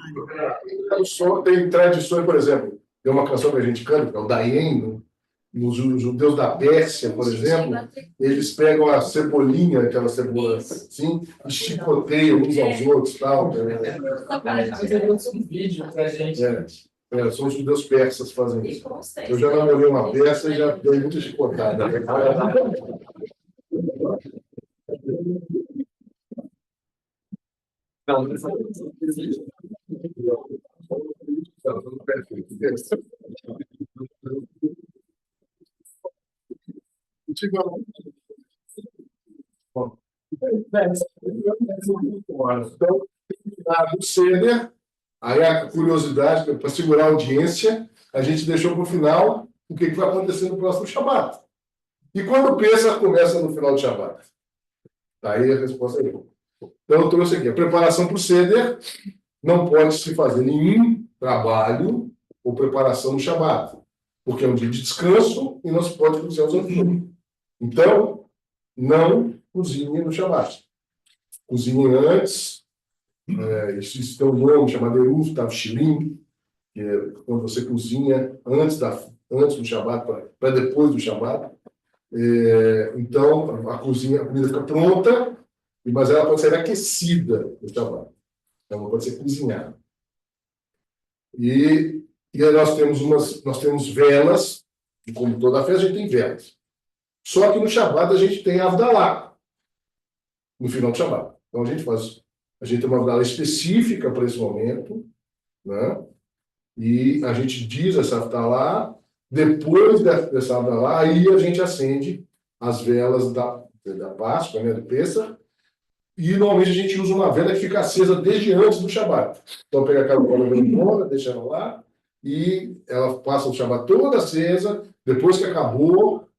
Tem tradições, por exemplo, tem uma canção que a gente canta, que é o Dayen, Nos judeus da Pérsia, por exemplo, eles pegam a cebolinha, aquela cebola assim, e chicoteiam uns aos outros, tal. Um vídeo pra gente. São os judeus persas que fazem isso. Eu já namorei uma persa e já dei muita chicotada. Não, Então, no Seder, aí a curiosidade, para segurar a audiência, a gente deixou para o final o que vai acontecer no próximo Shabat. E quando o Pesach começa no final do Shabat? Aí a resposta é eu. Então, eu trouxe aqui a preparação para o Seder. Não pode se fazer nenhum trabalho ou preparação no Shabat, porque é um dia de descanso e não se pode cozinhar os outros. Então, não cozinhe no Shabat. Cozinhe antes. Isso tem um nome chamado Eruv Tavshilim, que é quando você cozinha antes do Shabat para depois do Shabat. Então, a comida fica pronta, mas ela pode ser aquecida no Shabat. Então, ela pode ser cozinhada. E aí nós temos velas, e como toda festa, a gente tem velas. Só que no Shabat a gente tem Avdalá, no final do Shabat. Então, a gente tem uma Avdalá específica para esse momento, né? E a gente diz essa Avdalá, depois dessa Avdalá, aí a gente acende as velas da Páscoa, né, do Pêssar. E normalmente a gente usa uma vela que fica acesa desde antes do Shabat. Então pega aquela vela, deixa ela lá, e ela passa o Shabat toda acesa. Depois que acabou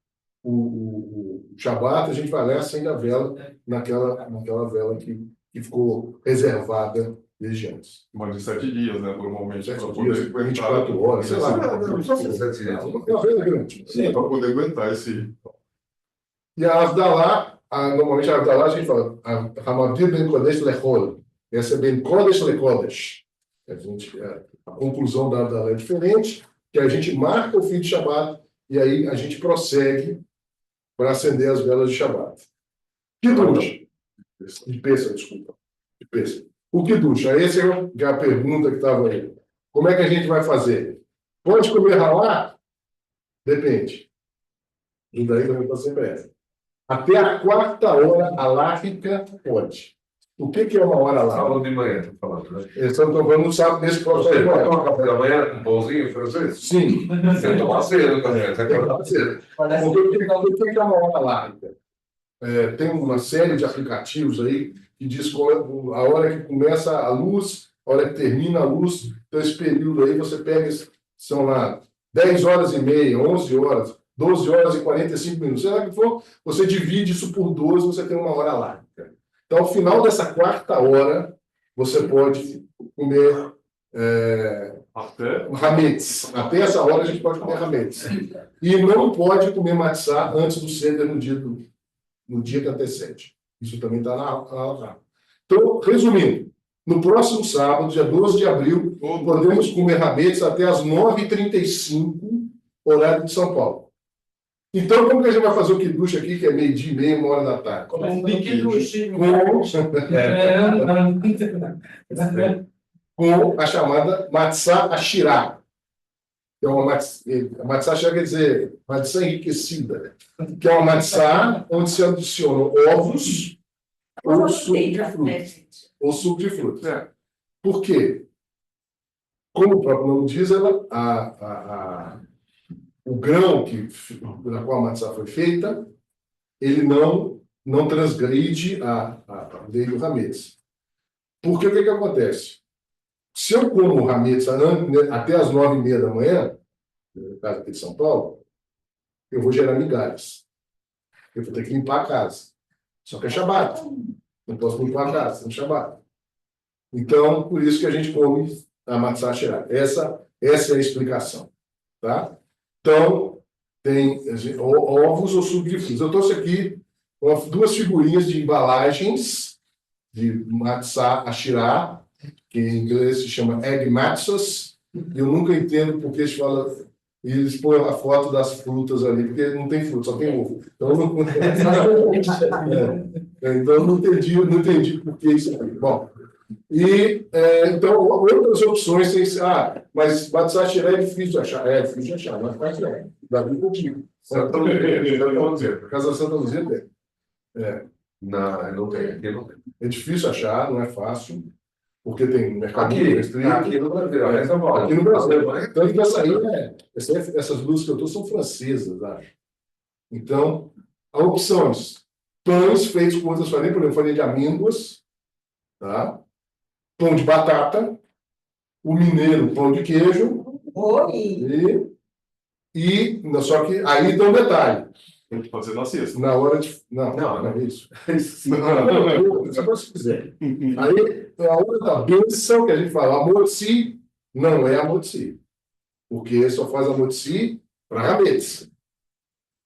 o Shabat, a gente vai lá e acende a vela naquela vela que ficou reservada desde antes. Mas de 7 dias, né? Normalmente, 7 para dias, poder 24 horas, sei lá. não são 7 dias. Uma vela grande. Sim, para poder aguentar esse. E a Avdalá, normalmente a Avdalá a gente fala Hamadir ben Kodesh lechol. Essa é ben Kodesh lekodesh. A conclusão da Avdalá é diferente, que a gente marca o fim de Shabat e aí a gente prossegue para acender as velas de Shabat. Kiddush. De Pêssar, desculpa. De Pêssar. O Kiddush, essa é a pergunta que estava aí. Como é que a gente vai fazer? Pode comer halá? Depende. O judaísmo também está sempre essa. Até a 4ª hora halárrica pode. O que é uma hora halárrica? Sábado de manhã, estou falando, né? Eles estão tomando um sábado nesse próximo Você de pode manhã. tomar café da manhã com pãozinho francês? Sim. Você toma cedo também, você Tem acorda que ser. O que é uma hora halárrica? Tem uma série de aplicativos aí que diz a hora que começa a luz, a hora que termina a luz. Então, esse período aí, você pega, são lá 10 horas e meia, 11 horas, 12 horas e 45 minutos. Será que for? Você divide isso por 12, você tem uma hora larga. Então, ao final dessa 4ª hora, você pode comer hametz. Até essa hora a gente pode comer hametz. E não pode comer matzá antes do seder no dia que antecede. Isso também está na Alahá. Então, resumindo, no próximo sábado, dia 12 de abril, podemos comer hametz até as 9h35, horário de São Paulo. Então, como que a gente vai fazer o kiddush aqui, que é 12h30, 1h da tarde? Com a chamada matzá ashirá. É uma matzá quer dizer matzá enriquecida, que é uma matzá onde se adicionam ovos ou suco de frutas. Ou suco de frutas. Por quê? Como o próprio nome diz, o grão na qual a matzá foi feita, ele não transgride a lei do hametz. Porque o que acontece? Se eu como hametz até as 9h30 da manhã, no caso aqui de São Paulo, eu vou gerar migalhas. Eu vou ter que limpar a casa. Só que é Shabat. Não posso limpar a casa, é Shabat. Então, por isso que a gente come a matzá shirá. Essa é a explicação. Tá? Então, tem ovos ou suco de frutas. Eu trouxe aqui 2 figurinhas de embalagens de matzá ashirá, que em inglês se chama egg matzahs. Eu nunca entendo porque se fala e eles põem a foto das frutas ali, porque não tem fruta, só tem ovo. Então, então eu não entendi por que isso aqui. Bom, então, outras opções tem. Mas Batzá Shiré é difícil de achar. É difícil de achar, mas faz é. Davi contigo. Santa Luzia. Casa Santa Luzia tem. Não tem, aqui não tem. É difícil achar, não é fácil, porque tem mercado Aqui no Brasil, aqui no Brasil. Tanto que essas luzes que eu estou são francesas, acho. Então, há opções. Pães feitos com outras farinhas, por exemplo, farinha de amêndoas, tá? Pão de batata, o mineiro, pão de queijo. Só que aí tem um detalhe. Tem que fazer na sexta. Na hora de. Não é isso. Não, se quiser. Aí, a hora da bênção que a gente fala, amotzi, não é amotzi. Porque só faz amotzi para Hametz.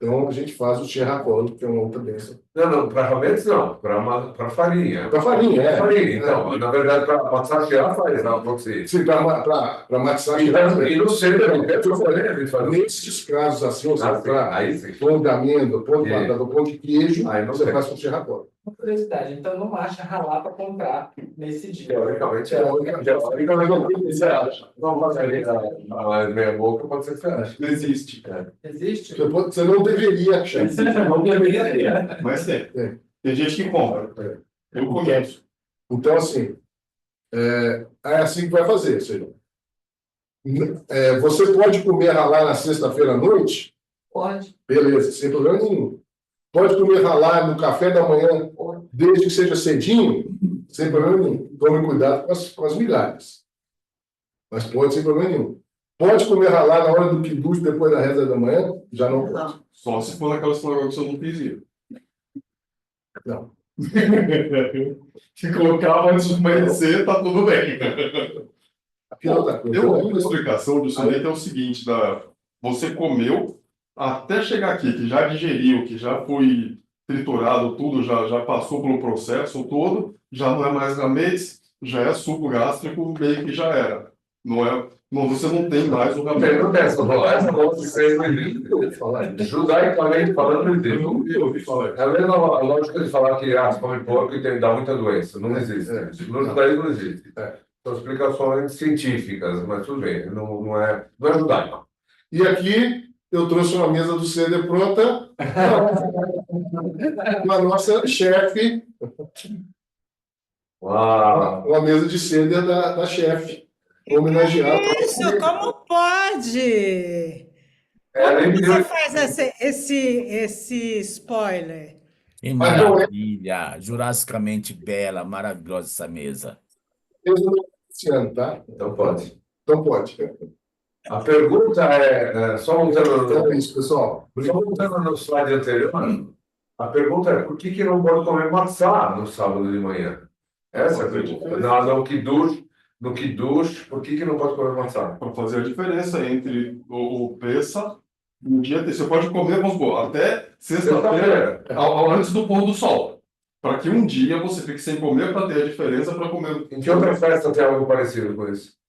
Então, a gente faz o Sherrakol, que é uma outra bênção. Não, para Hametz não, para farinha. Para farinha, é. Farinha, então. Na verdade, para Matzah Shirá faz, não pode ser. Sim, para Matzah Shirá. E no centro, eu falei, nesses casos assim, você aí sim. pão de amêndoa, pão de batata, pão de queijo, aí você faz com Sherrakol. Uma curiosidade, então não acha ralar para comprar nesse dia. Teoricamente, você acha. Não pode ser a meia boca, pode ser que você acha. Não existe. Existe? Você não deveria achar. Não deveria ter, mas tem. Tem gente que compra. Eu conheço. Então, assim, é assim que vai fazer. Ou seja, você pode comer ralar na sexta-feira à noite? Pode. Beleza, sem problema nenhum. Pode comer ralar no café da manhã, desde que seja cedinho, sem problema nenhum. Tome cuidado com as migalhas. Mas pode sem problema nenhum. Pode comer ralar na hora do kiddush, depois da reza da manhã? Já não pode. Só se for naquela sinagoga que você não precisa. Não. Se colocar antes de amanhecer, tá tudo bem. Eu ouvi uma explicação disso aí, que é o seguinte, você comeu até chegar aqui, que já digeriu, que já foi triturado tudo, já passou pelo processo todo, já não é mais Hametz, já é suco gástrico, meio que já era. Você não tem mais o Hametz. Essa judaicamente falando, não existe. Eu ouvi falar. É a mesma lógica de falar que se come porco e dá muita doença. Não existe. No judaísmo não existe. São explicações científicas, mas tudo bem, não é judaico. E aqui eu trouxe uma mesa do Seder pronta com a nossa chefe. Uau! Uma mesa de Seder da chefe. Homenagear. Isso, como pode? Como você faz esse spoiler? Que maravilha! Jurassicamente bela, maravilhosa essa mesa. Esse ano, tá? Então pode. Então pode. A pergunta só voltando isso, pessoal. No slide anterior, a pergunta é por que não pode comer matzá no sábado de manhã? Essa é a pergunta. No Kiddush, por que não pode comer matzá? Para fazer a diferença entre o Pessah e o dia. Você pode comer, vamos supor, até sexta-feira, antes do pôr do sol. Para que um dia você fique sem comer para ter a diferença para comer. Em que outra festa tem algo parecido com isso?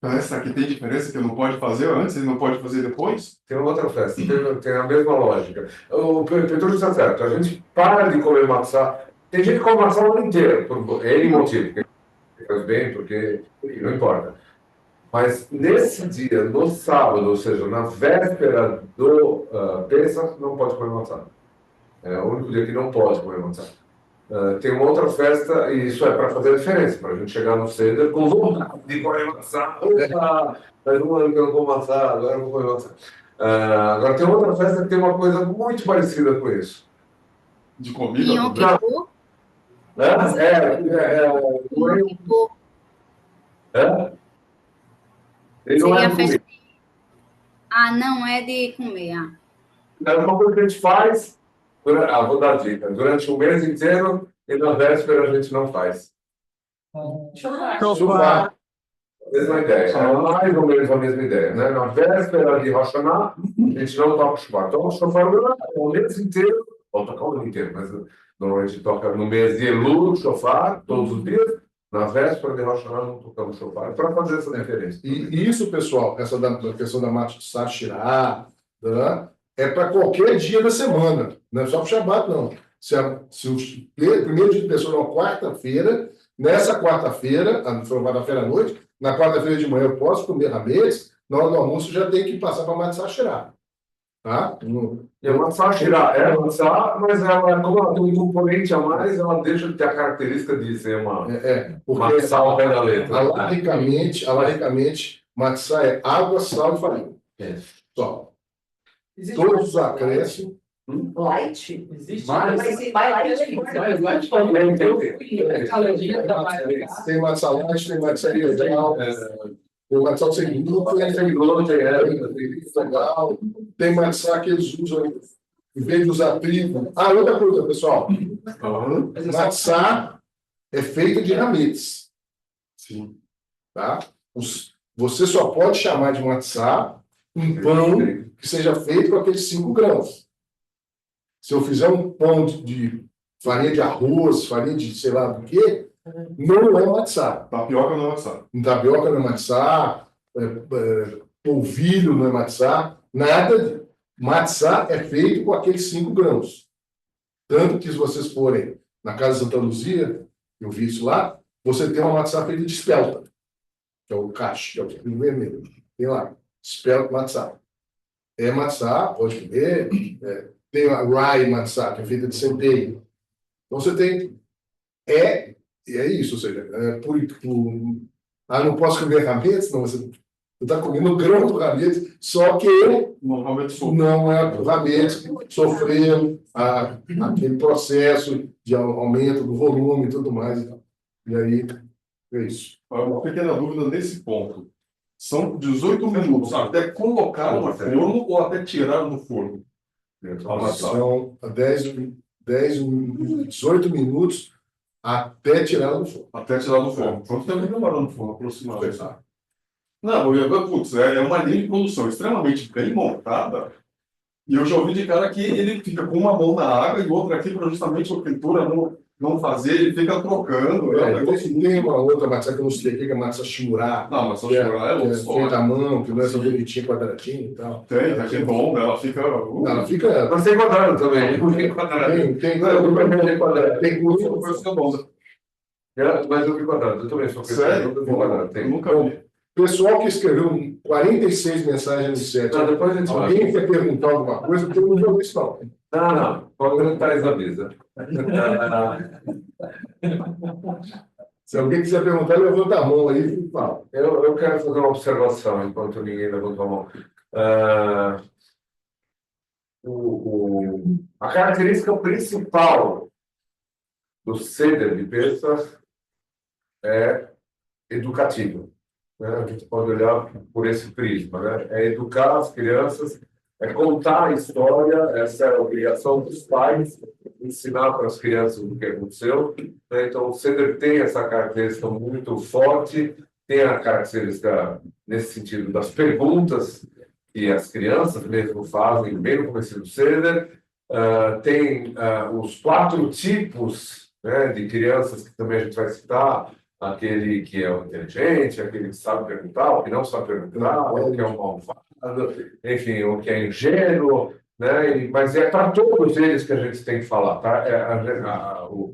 Essa aqui tem diferença que não pode fazer antes e não pode fazer depois? Tem uma outra festa, tem a mesma lógica. O Pedro está certo, a gente para de comer matzá. Tem gente que come matzá o ano inteiro, por N motivo. Faz bem, porque não importa. Mas nesse dia, no sábado, ou seja, na véspera do Pessah, não pode comer matzá. É o único dia que não pode comer matzá. Tem uma outra festa, e isso é para fazer a diferença, para a gente chegar no Seder com vontade de comer matzá. Faz um ano que eu não como matzá, agora eu vou comer matzá. Agora tem outra festa que tem uma coisa muito parecida com isso. De comida? Yom Kippur? Yom Kippur. Ele não é de comer. Não é de comer. É uma coisa que a gente faz. Vou dar dica. Durante o mês inteiro e na véspera a gente não faz. Shofar. Mesma ideia. É mais ou menos a mesma ideia. Né? Na véspera de Rosh Hashanah, a gente não toca o shofar. Toca o shofar o mês inteiro. Ou tocar o mês inteiro, mas normalmente toca no mês de Elul, shofar, todos os dias. Na véspera de Rosh Hashanah não tocamos shofar, para fazer essa diferença. E isso, pessoal, essa da questão da Matzah Shirah, né, é para qualquer dia da semana, não é só para o Shabbat, não. Se o primeiro dia de pessoa é uma quarta-feira, nessa quarta-feira, foi uma quarta-feira à noite, na quarta-feira de manhã eu posso comer hametz, na hora do almoço já tem que passar para a Matzah Shirah. Tá? E a matzah shirah é matzah, mas ela, como ela tem um componente a mais, ela deixa de ter a característica de ser uma Porque matzah ao pé da letra. alaricamente, matzah é água, sal e farinha. Só. Todos os acréscimos. Light? Existe? Mas light também tem matzah light, tem matzah legal, tem matzah sem glúten, legal. Tem matzah que eles usam, em vez de usar trigo. Outra coisa, pessoal. Matzah é feita de hametz. Sim. Tá? Você só pode chamar de matzah um pão que seja feito com aqueles 5 grãos. Se eu fizer um pão de farinha de arroz, farinha de sei lá do que, não é matzah. Tapioca não é matzah. Tapioca não é matzah, polvilho não é matzah, nada. Matzah é feito com aqueles 5 grãos. Tanto que se vocês forem na casa de Santa Luzia, eu vi isso lá, você tem uma matzah feita de espelta, que é o cacho, que é o capim vermelho. Tem lá, espelta matzah. É matzah, pode comer. Tem a rye matzah, que é feita de centeio. Então você tem... é isso, ou seja, não posso comer hametz, não, você está comendo o grão do hametz, só que não é o hametz que sofreu aquele processo de aumento do volume e tudo mais. E aí, é isso. Uma pequena dúvida nesse ponto. São 18 minutos até colocar no forno ou até tirar do forno? São 18 minutos até tirar do forno. Até tirar do forno. Quanto tempo demorou no forno, aproximadamente? Não, putz, é uma linha de produção extremamente bem montada. E eu já ouvi de cara que ele fica com uma mão na água e outra aqui para justamente a pintura não fazer, ele fica trocando. Tem uma outra matzah que eu não sei aqui, que é a matzah shimurá. Não, matzah shimurá é outra história. Feita à mão, que não é só bonitinha, quadradinha e tal. Tem, é bom, ela fica... Ela fica... Mas tem quadrado também. Tem quadrado. Tem muito, mas fica bom. Mas eu vi quadrado, eu também sou sério? Eu nunca vi. Pessoal que escreveu 46 mensagens no chat. Alguém quer perguntar alguma coisa? Porque eu não vou isso, não. Não. Pode perguntar isso à mesa. Se alguém quiser perguntar, levanta a mão aí e fala. Eu quero fazer uma observação enquanto ninguém levanta a mão. A característica principal do Seder de Pesach é educativo. Né? A gente pode olhar por esse prisma. Né? É educar as crianças, é contar a história, essa é a obrigação dos pais, ensinar para as crianças o que aconteceu. Né? Então, o Seder tem essa característica muito forte, tem a característica, nesse sentido, das perguntas que as crianças mesmo fazem, bem no começo do Seder. Tem os 4 tipos, né, de crianças que também a gente vai citar, aquele que é inteligente, aquele que sabe perguntar, o que não sabe perguntar, o que é um malvado, enfim, o que é ingênuo, né? Mas é para todos eles que a gente tem que falar, tá? O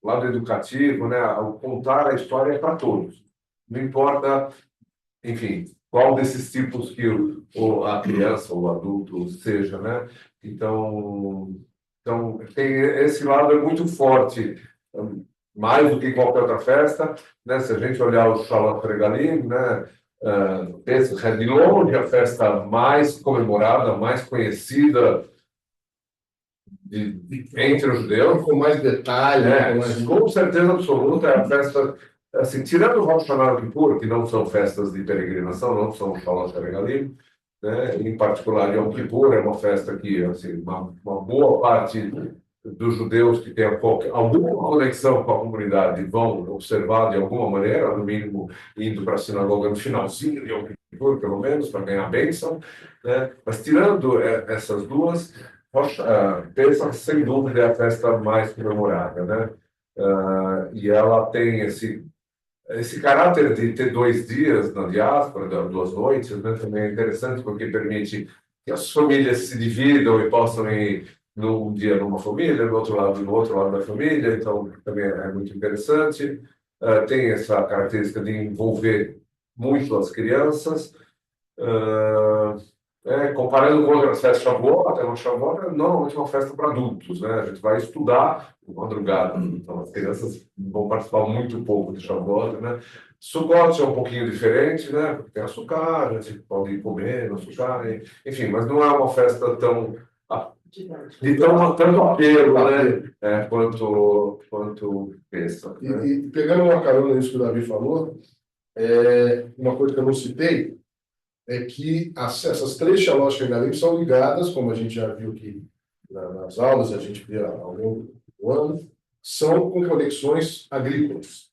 lado educativo, né? O contar a história é para todos. Não importa, enfim, qual desses tipos que a criança ou o adulto seja, né? Então tem esse lado é muito forte, mais do que qualquer outra festa, né? Se a gente olhar o Shalot Regalim, né? Essa é de longe a festa mais comemorada, mais conhecida entre os judeus. Com mais detalhe. Com certeza absoluta, é a festa, assim, tirando o Rosh Hashanah e Kippur, que não são festas de peregrinação, não são o Shalot Regalim, né? Em particular, Yom Kippur é uma festa que, assim, uma boa parte dos judeus que têm alguma conexão com a comunidade vão observar de alguma maneira, no mínimo indo para a sinagoga no finalzinho de Yom Kippur, pelo menos, para ganhar a bênção, né? Mas tirando essas duas, Pesach, sem dúvida, é a festa mais comemorada, né? e ela tem esse caráter de ter 2 dias na diáspora, 2 noites, né, também é interessante porque permite que as famílias se dividam e possam ir num dia numa família, no outro lado da família, então também é muito interessante. Tem essa característica de envolver muito as crianças. Comparando com outras festas de Shavuot, o Shavuot é normalmente uma festa para adultos, né? A gente vai estudar de madrugada, então as crianças vão participar muito pouco de Shavuot, né? Sukkot é um pouquinho diferente, né? Porque tem açúcar, a gente pode ir comer no açúcar, enfim, mas não é uma festa de tanto apelo, né? Quanto pensa. Né? E pegando uma carona nisso que o Davi falou, uma coisa que eu não citei é que essas 3 Shalosh Regalim são ligadas, como a gente já viu aqui nas aulas, a gente vê ao longo do ano, são com conexões agrícolas.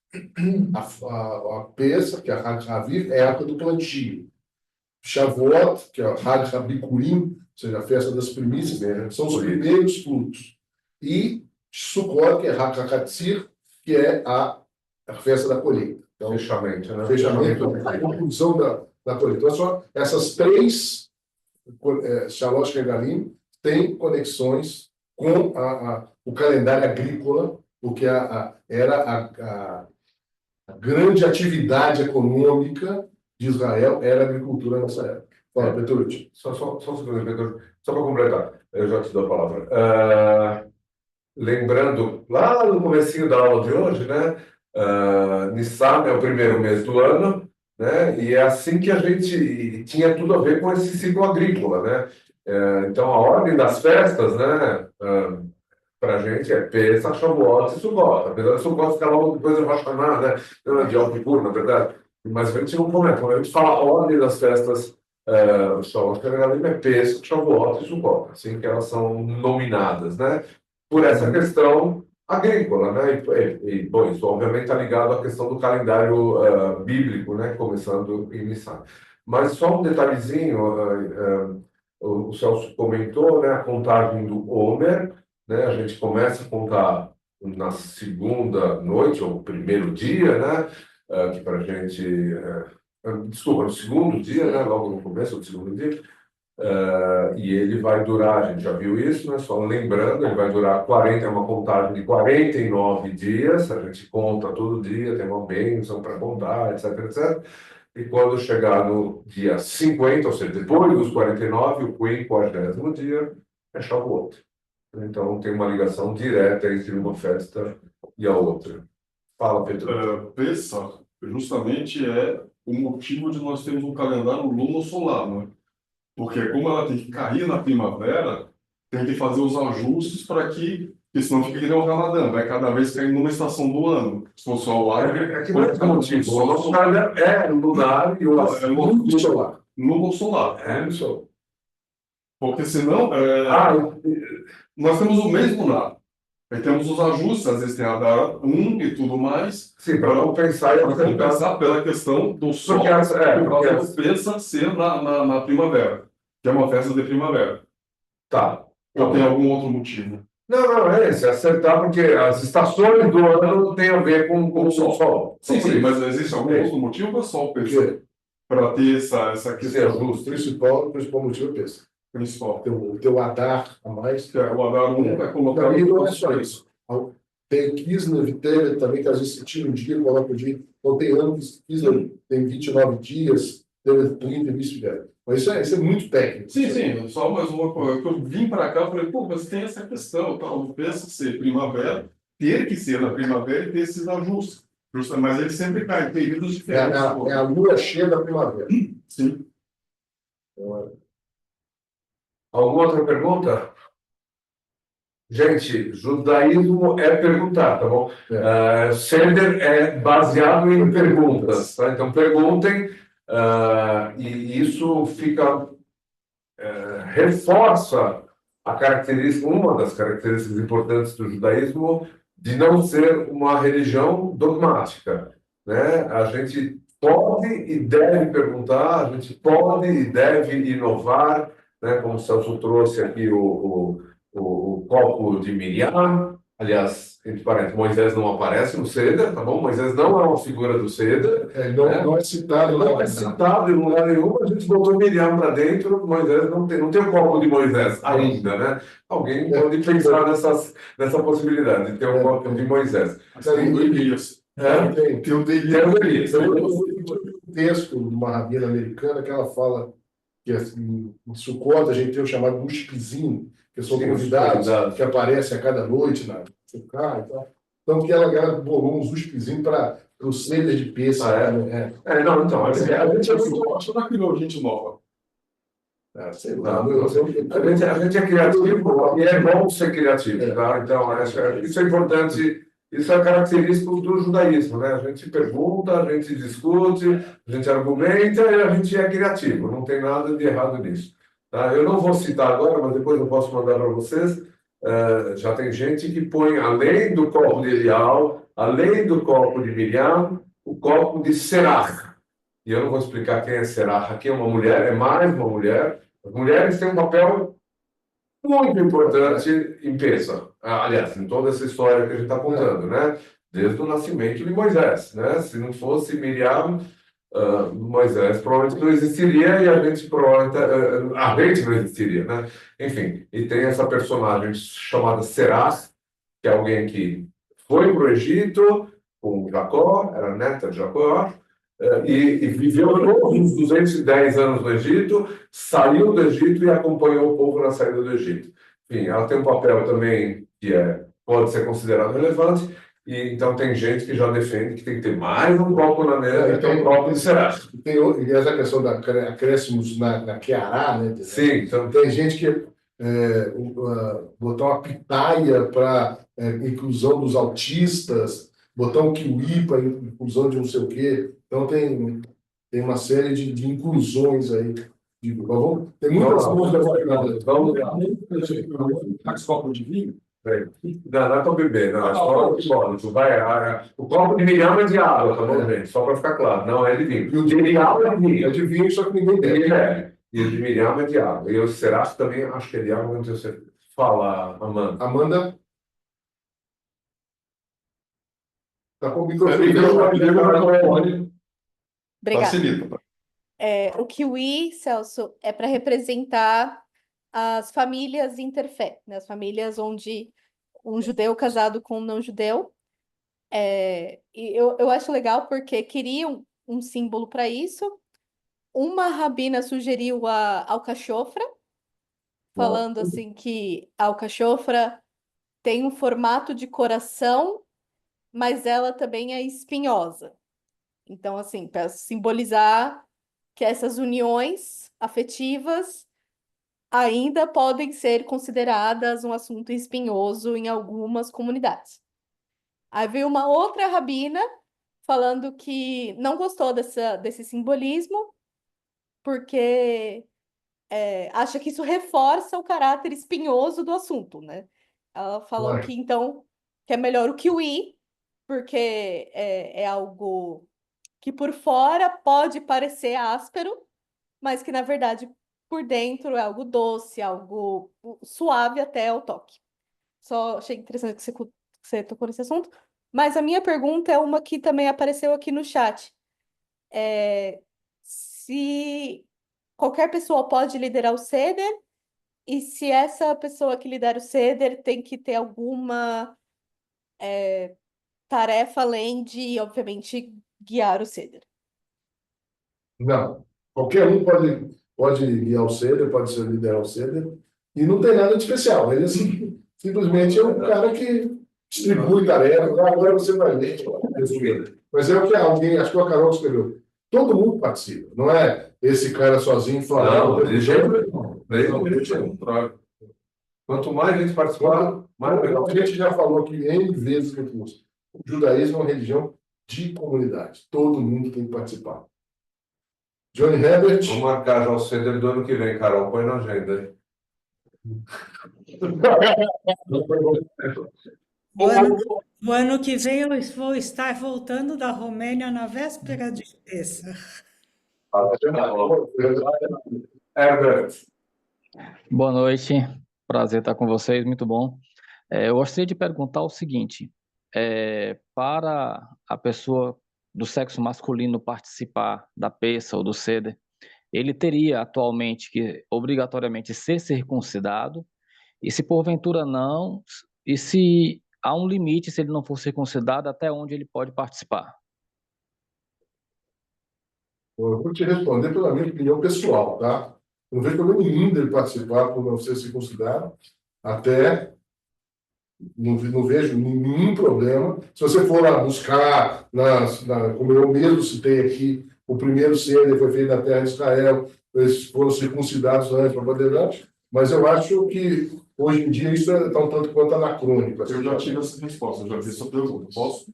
A Pesa, que é a Hag Haviv, é a época do plantio. Shavuot, que é a Hag Habikurim, ou seja, a festa das primícias, são os primeiros frutos. E Sukkot, que é Hag HaKatzir, que é a festa da colheita. Então, fechamento, né? A conclusão da colheita. Então, só essas 3 Shalosh Regalim têm conexões com o calendário agrícola, porque era a grande atividade econômica de Israel era a agricultura nessa época. Fala, Petrucci. Só um segundo, Petrucci. Só para completar, eu já te dou a palavra. Lembrando, lá no comecinho da aula de hoje, né? Nissan é o primeiro mês do ano, né? E é assim que a gente tinha tudo a ver com esse ciclo agrícola, né? Então, a ordem das festas, né? Para a gente é Pesach, Shavuot e Sukkot. Apesar de Sukkot ficar logo depois de Rosh Hashanah, né? De Yom Kippur, na verdade. Mas a gente não comenta. Quando a gente fala a ordem das festas, Shalosh Regalim é Pesach, Shavuot e Sukkot. Assim que elas são nominadas, né? Por essa questão agrícola, né? Bom, isso obviamente está ligado à questão do calendário bíblico, né? Começando em Nissan. Mas só um detalhezinho, o Celso comentou, né? A contagem do Homer, né? A gente começa a contar na segunda noite, ou primeiro dia, né? Que para a gente... desculpa, no segundo dia, né? Logo no começo do segundo dia. E ele vai durar, a gente já viu isso, né? Só lembrando, ele vai durar 40, é uma contagem de 49 dias, a gente conta todo dia, tem uma bênção para contar, etc, etc. E quando chegar no dia 50, ou seja, depois dos 49, o 50º dia, é Shavuot. Então, tem uma ligação direta entre uma festa e a outra. Fala, Pedro. Pesach, justamente é o motivo de nós termos um calendário luno-solar, né? Porque como ela tem que cair na primavera, tem que fazer os ajustes para que senão fica que nem o Ramadã, vai cada vez cair numa estação do ano. Se for só o ar, que não é motivo. O nosso calendário é lunar e o luno solar. Luno solar. É, isso. Porque senão, nós temos o mês lunar. Aí temos os ajustes, às vezes tem a Adar 1 e tudo mais. Sim, para não pensar pela questão do sol, por causa do Pesach ser na primavera, que é uma festa de primavera. Tá. Ou tem algum outro motivo? Não, é esse, é acertar, porque as estações do ano têm a ver com o sol. Sim, mas existe algum outro motivo ou é só o Pesach? Para ter essa questão. O principal motivo é o Pesach. Principal. O teu Adar a mais. O Adar 1 vai colocar. Não é só isso. Tem o Kislev Tevet também, que às vezes você tira um dia, coloca o dia. Então tem ano que Kislev tem 29 dias, Tevet 30 e vice-versa. Mas isso é muito técnico. Sim, só mais uma coisa. Eu vim para cá e falei, mas tem essa questão, o Pesach ser primavera, ter que ser na primavera e ter esses ajustes. Mas ele sempre cai em períodos diferentes. É a lua cheia da primavera. Sim. Alguma outra pergunta? Gente, judaísmo é perguntar, tá bom? Sender é baseado em perguntas, tá? Então perguntem, e isso reforça a característica, uma das características importantes do judaísmo, de não ser uma religião dogmática, né? A gente pode e deve perguntar, a gente pode e deve inovar, né? Como o Celso trouxe aqui o copo de Miriam, Aliás, entre parênteses, Moisés não aparece no Seder, tá bom? Moisés não é uma figura do Seder. Não é citado Não lá. é citado em lugar nenhum, a gente botou Miriam para dentro, Moisés não tem o corpo de Moisés ainda, né? Alguém pode pensar nessa possibilidade de ter o corpo de Moisés. Tem o Elias. Tem o Tem o Elias. Tem um texto de uma rabina americana que ela fala que assim, em Sukkot a gente tem o chamado Mushpizinho, que são Sim, os convidados convidados. que aparecem a cada noite na Sukkot e tal. Então, que ela bolou uns Mushpizinhos para o Seder de Pêssego. Né? Não, então, a gente Acho que não criou gente nova. Sei lá. A gente é criativo e é bom ser criativo, tá? Então, isso é importante, isso é característico do judaísmo, né? A gente pergunta, a gente discute, a gente argumenta e a gente é criativo, não tem nada de errado nisso. Tá? Eu não vou citar agora, mas depois eu posso mandar para vocês. Já tem gente que põe, além do copo de Elial, além do copo de Miriam, o copo de Serach. E eu não vou explicar quem é Serach. Aqui é uma mulher, é mais uma mulher. As mulheres têm um papel muito importante em Pesach. Aliás, em toda essa história que a gente está contando, né? Desde o nascimento de Moisés, né? Se não fosse Miriam, Moisés provavelmente não existiria e a gente não existiria, né? Enfim, e tem essa personagem chamada Serach, que é alguém que foi para o Egito com Jacó, era neta de Jacó, e viveu todos os 210 anos no Egito, saiu do Egito e acompanhou o povo na saída do Egito. Enfim, ela tem um papel também que pode ser considerado relevante, e então tem gente que já defende que tem que ter mais um copo na mesa, que é o copo de Serach. E essa questão da acréscimos na Queará, né? Sim, então tem gente que botar uma pitaia para inclusão dos autistas, botar um kiwi para inclusão de não sei o quê. Então tem uma série de inclusões aí. Tem muitas coisas. Vamos lá. Copo de vinho? Não é para beber, não. É só o copo de Miriam é de água, tá bom, gente? Só para ficar claro, não é de vinho. E o de Miriam é de vinho. É de vinho, só que ninguém bebe. E o de Miriam é de água. E o Serach também acho que é de água, não sei se você fala, Amanda. Amanda? Tá com o microfone. Obrigada. Facilita. O kiwi, Celso, é para representar as famílias interfé, né? As famílias onde um judeu casado com um não-judeu. E eu acho legal porque queriam um símbolo para isso. Uma rabina sugeriu a alcachofra, falando assim que a alcachofra tem um formato de coração, mas ela também é espinhosa. Então, assim, para simbolizar que essas uniões afetivas ainda podem ser consideradas um assunto espinhoso em algumas comunidades. Aí veio uma outra rabina falando que não gostou desse simbolismo, porque acha que isso reforça o caráter espinhoso do assunto, né? Ela falou que então que é melhor o kiwi, porque é algo que por fora pode parecer áspero, mas que na verdade por dentro é algo doce, algo suave até o toque. Só achei interessante que você tocou nesse assunto. Mas a minha pergunta é uma que também apareceu aqui no chat. Se qualquer pessoa pode liderar o Seder, e se essa pessoa que lidera o Seder tem que ter alguma tarefa além de, obviamente, guiar o Seder. Não. Qualquer um pode guiar o Seder, pode ser liderar o Seder, e não tem nada de especial. Ele assim, simplesmente é um cara que distribui tarefas. Agora você vai ler. Mas é o que alguém, acho que a Carol escreveu. Todo mundo participa, não é esse cara sozinho falando. Não, de jeito nenhum. Quanto mais a gente participar, mais legal. A gente já falou aqui N vezes no curso. O judaísmo é uma religião de comunidade. Todo mundo tem que participar. Johnny Herbert. Vamos marcar já o Seder do ano que vem, Carol. Põe na agenda. O ano que vem eu vou estar voltando da Romênia na véspera de Pêssego. Herbert. Boa noite, prazer estar com vocês, muito bom. Eu gostaria de perguntar o seguinte: para a pessoa do sexo masculino participar da peça ou do ceder, ele teria atualmente que obrigatoriamente ser circuncidado, e se porventura não, e se há um limite, se ele não for circuncidado, até onde ele pode participar? Eu vou te responder pela minha opinião pessoal, tá? Eu não vejo problema nenhum dele participar por não ser circuncidado, até não vejo nenhum problema. Se você for lá buscar, como eu mesmo citei aqui, o primeiro ceder foi feito na terra de Israel, eles foram circuncidados antes para bandeirantes, mas eu acho que hoje em dia isso está um tanto quanto anacrônico. Eu já tive essa resposta, eu já vi essa pergunta. Posso?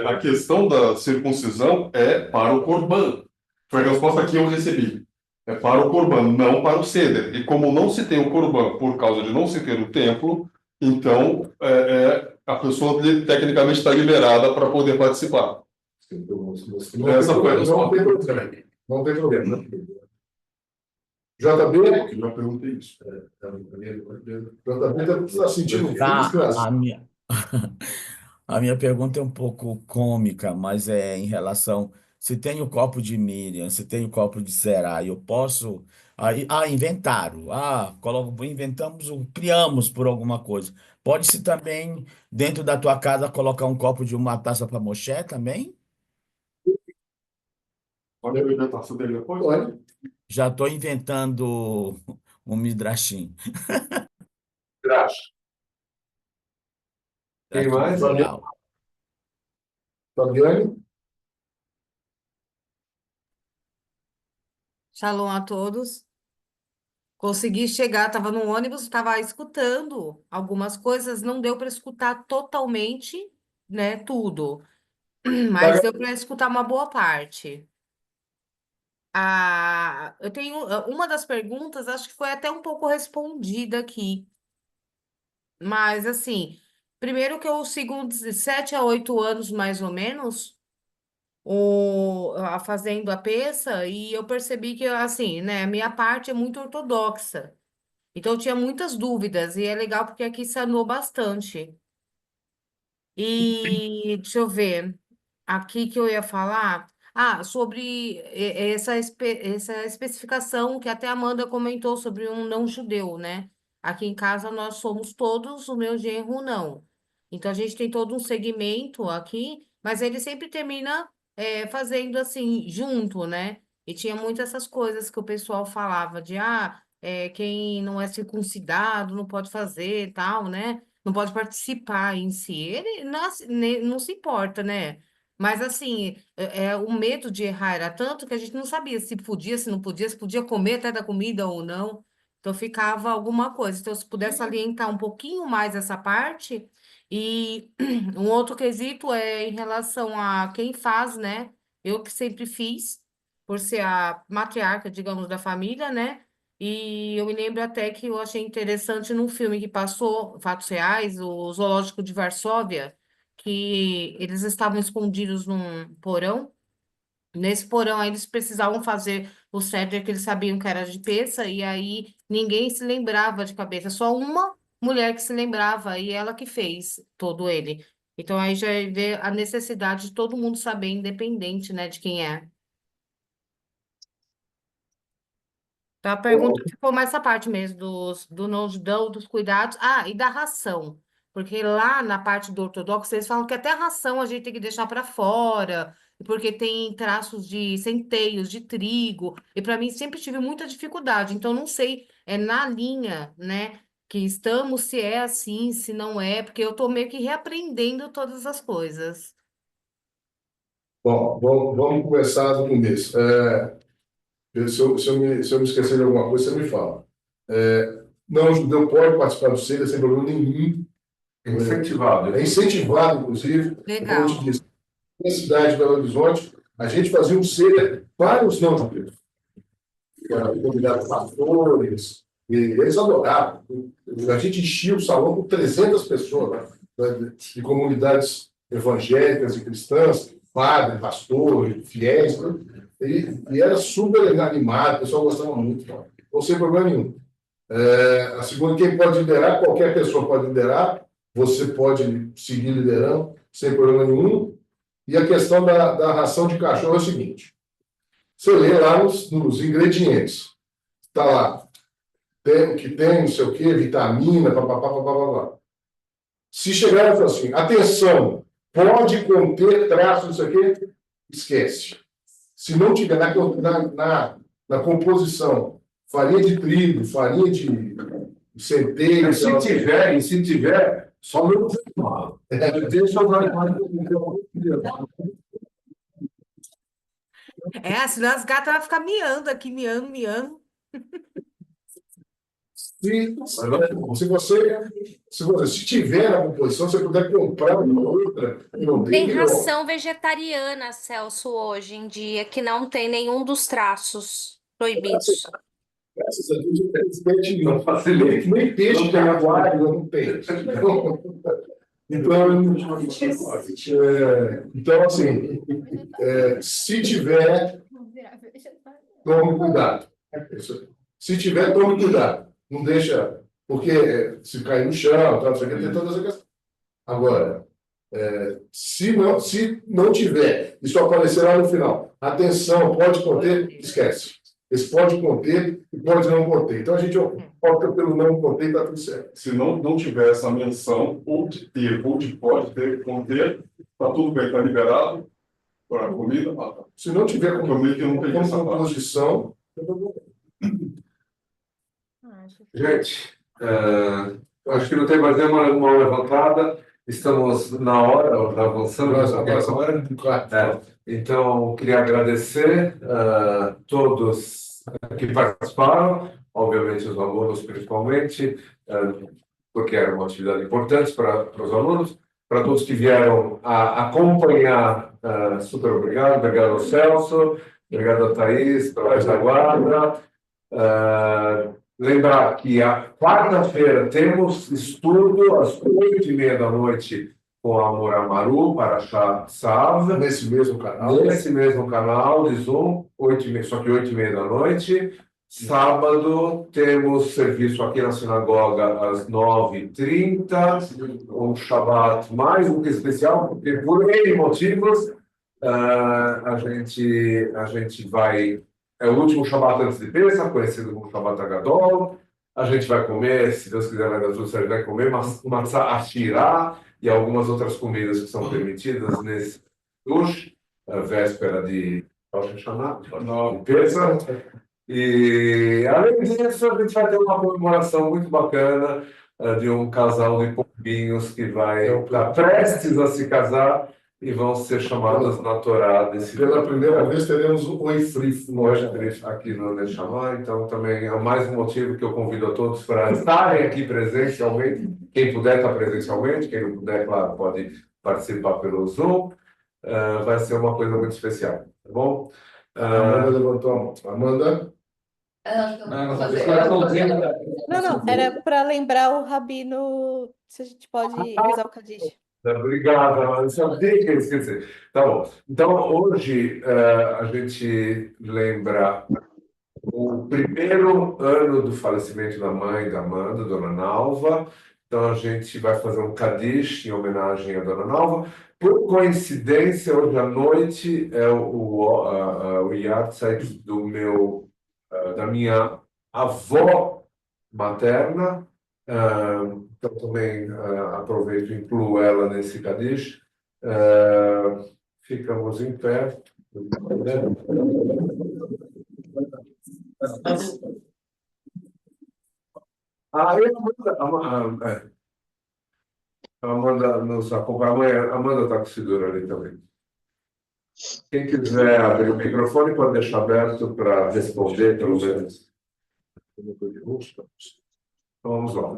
A questão da circuncisão é para o Corban. Foi a resposta que eu recebi. É para o Corban, não para o ceder. E como não se tem o Corban por causa de não se ter o templo, então a pessoa tecnicamente está liberada para poder participar. Essa foi a resposta. Não tem problema. JB? Eu já perguntei isso. JB está sentindo Tá, frustração. a minha pergunta é um pouco cômica, mas é em relação. Se tem o copo de Miriam, se tem o copo de Serai, eu posso. Aí, inventaram. Inventamos, criamos por alguma coisa. Pode-se também, dentro da tua casa, colocar um copo de uma taça para Moshe também? Pode abrir a taça dele depois? Pode. Já estou inventando um midrashim. Graxa. Quem mais? Legal. Fabiane? Shalom a todos. Consegui chegar, estava no ônibus, estava escutando algumas coisas, não deu para escutar totalmente, né, tudo, mas deu para escutar uma boa parte. Eu tenho uma das perguntas, acho que foi até um pouco respondida aqui, mas assim, primeiro que eu sigo de 7 a 8 anos mais ou menos, fazendo a peça, e eu percebi que, assim, né, a minha parte é muito ortodoxa. Então, eu tinha muitas dúvidas, e é legal porque aqui sanou bastante. E deixa eu ver, aqui que eu ia falar. Sobre essa especificação que até a Amanda comentou sobre um não judeu, né? Aqui em casa nós somos todos, o meu genro não. Então, a gente tem todo um segmento aqui, mas ele sempre termina fazendo assim, junto, né? E tinha muitas essas coisas que o pessoal falava de, quem não é circuncidado não pode fazer tal, né? Não pode participar em si. Ele não se importa, né? Mas assim, o medo de errar era tanto que a gente não sabia se podia, se não podia, se podia comer até da comida ou não. Então ficava alguma coisa. Então, se pudesse salientar um pouquinho mais essa parte. E um outro quesito é em relação a quem faz, né? Eu que sempre fiz, por ser a matriarca, digamos, da família, né? E eu me lembro até que eu achei interessante num filme que passou, fatos reais, o Zoológico de Varsóvia, que eles estavam escondidos num porão. Nesse porão aí eles precisavam fazer o cedro que eles sabiam que era de peça, e aí ninguém se lembrava de cabeça, só uma mulher que se lembrava, e ela que fez todo ele. Então aí já vê a necessidade de todo mundo saber, independente, né, de quem é. Então, a pergunta ficou mais essa parte mesmo, do não dos cuidados. E da ração. Porque lá na parte do ortodoxo, eles falam que até a ração a gente tem que deixar para fora, porque tem traços de centeios, de trigo. E para mim sempre tive muita dificuldade. Então, não sei, na linha, né, que estamos, se é assim, se não é, porque eu estou meio que reaprendendo todas as coisas. Bom, vamos começar do começo. Se eu me esquecer de alguma coisa, você me fala. Não, o judeu pode participar do CEDA sem problema nenhum. É incentivado. É incentivado, inclusive. Legal. Como eu te disse, na cidade de Belo Horizonte, a gente fazia um CEDA para os não judeus. Convidados pastores, e eles adoravam. A gente enchia o salão com 300 pessoas, né, de comunidades evangélicas e cristãs, padre, pastor, fiéis, né? E era super animado, o pessoal gostava muito, então, sem problema nenhum. A segunda, quem pode liderar, qualquer pessoa pode liderar, você pode seguir liderando, sem problema nenhum. E a questão da ração de cachorro é o seguinte: você lê lá nos ingredientes, está lá, tem o que tem, não sei o quê, vitamina, papapá, papapá. Se chegar e falar assim, atenção, pode conter traços, não sei o quê, esquece. Se não tiver na composição farinha de trigo, farinha de centeio, Mas se tiver, só não mal. Deixa eu Senão as gatas vão ficar miando aqui, miando, miando. Se tiver na composição, você puder comprar uma outra, não Tem tem ração vegetariana, Celso, hoje em dia, que não tem nenhum dos traços proibidos. Graças a Deus, infelizmente, não facilita. Nem peixe tem aquário, não tem. Então, assim, se tiver, tome cuidado. Se tiver, tome cuidado. Não deixa, porque se cair no chão, tal, você tem todas as questões. Agora, se não tiver, isso aparecer lá no final, atenção, pode conter, esquece. Esse pode conter e pode não conter. Então a gente opta pelo não conter e está tudo certo. Se não tiver essa menção, ou de ter, ou de pode ter, conter, está tudo bem, está liberado para a comida. Se não tiver composição, gente, acho que não tem mais nenhuma mão levantada. Estamos na hora, já avançamos. Então, queria agradecer a todos que participaram, obviamente os alunos principalmente, porque era uma atividade importante para os alunos, para todos que vieram a acompanhar, super obrigado. Obrigado ao Celso, obrigado a Thaís pela retaguarda. Lembrar que a quarta-feira temos estudo às 8h30 da noite com a Moramaru para Chá Sav. Nesse mesmo canal de Zoom, 8h30, só que 8h30 da noite. Sábado temos serviço aqui na sinagoga às 9h30, um Shabbat mais um que especial, porque por N motivos a gente vai. É o último Shabbat antes de Pesach, conhecido como Shabbat Agadol. A gente vai comer, se Deus quiser, vai dar tudo certo, vai comer matzah ashirá e algumas outras comidas que são permitidas nesse Dush, véspera de Rosh Hashanah, de Pesach. E, além disso, a gente vai ter uma comemoração muito bacana de um casal de pombinhos que vai estar prestes a se casar e vão ser chamadas na Torá desse. Pela primeira vez teremos o Oifrif aqui no Neshama, então também é mais um motivo que eu convido a todos para estarem aqui presencialmente. Quem puder estar presencialmente, quem não puder, claro, pode participar pelo Zoom. Vai ser uma coisa muito especial, tá bom? Amanda levantou a mão. Amanda? Não, era para lembrar o Rabino, se a gente pode rezar o Kadish. Obrigado, eu sabia que eu esqueci. Tá bom. Então, hoje a gente lembra o primeiro ano do falecimento da mãe da Amanda, Dona Nalva. Então, a gente vai fazer um Kadish em homenagem à Dona Nalva. Por coincidência, hoje à noite é o Yahrzeit da minha avó materna. Então, também aproveito e incluo ela nesse Kadish. Ficamos em pé. A Amanda nos acompanha. A Amanda está com o Sidura ali também. Quem quiser abrir o microfone pode deixar aberto para responder, pelo menos. Então, vamos lá.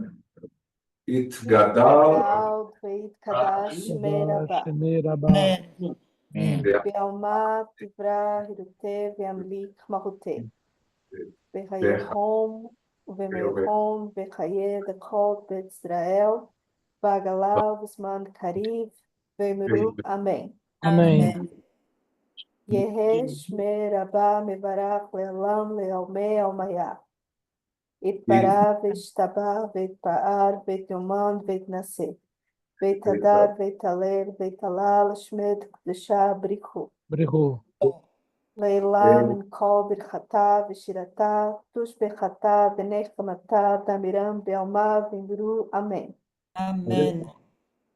It Gadal. Kadash Merabah. Be'alma Tivra Hirute Ve'amlik Mahute. Be'chayehom Ve'meihom Be'chaye Dekot Be'Israel V'agalav Usman Kariv Ve'emiru. Amém. Amém. Yehesh Merabah Mevarach Le'olam Le'almei Almayah. Itbará, Veittabá, Veitbaar, Veituman, Veitnaseh. Veitadar, Veitaler, Veitalal, Shmed, Kudeshá, Brihu. Brihu. Leilá, Minkol, Birchatá, Veshiratá, Tush Bechatá, Benechkamatá, Damiram, Bealmá, Vimru. Amém. Amém.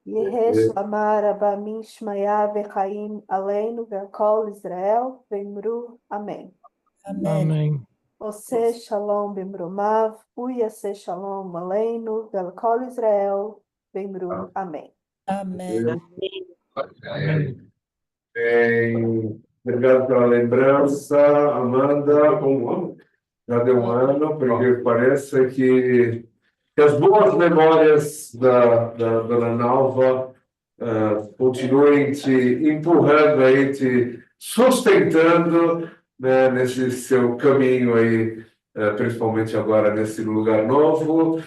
Yehesh Lamar Abamim Shmaya Vechaim Aleinu Ve'kol Israel Vimru. Amém. Amém. Ose Shalom Bimrumav, Uyase Shalom Aleinu Ve'kol Israel Vimru. Amém. Amém. Obrigado pela lembrança, Amanda. Já deu um ano, porque parece que as boas memórias da Dona Nalva continuem te empurrando aí, te sustentando, né, nesse seu caminho aí, principalmente agora nesse lugar novo.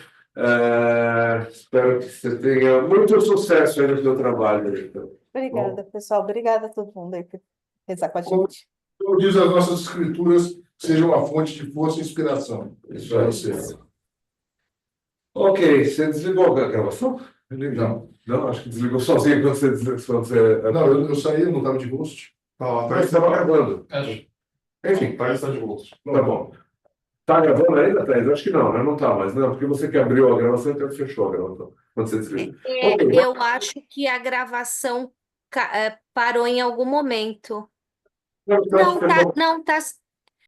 Espero que você tenha muito sucesso aí no seu trabalho. Então. Obrigada, pessoal. Obrigada a todo mundo aí por rezar com a gente. Como diz as nossas escrituras, seja uma fonte de força e inspiração. Isso aí. Ok, você desligou a gravação? Não, acho que desligou sozinho quando você... Não, eu saí, eu não estava de host. Mas estava gravando. Enfim, Está de host. tá bom. Está gravando ainda, Thaís? Acho que não, né? Não está mais. Não, porque você que abriu a gravação, então fechou a gravação. Quando você desligou. Ok, Eu acho que a gravação parou em algum momento. Não, tá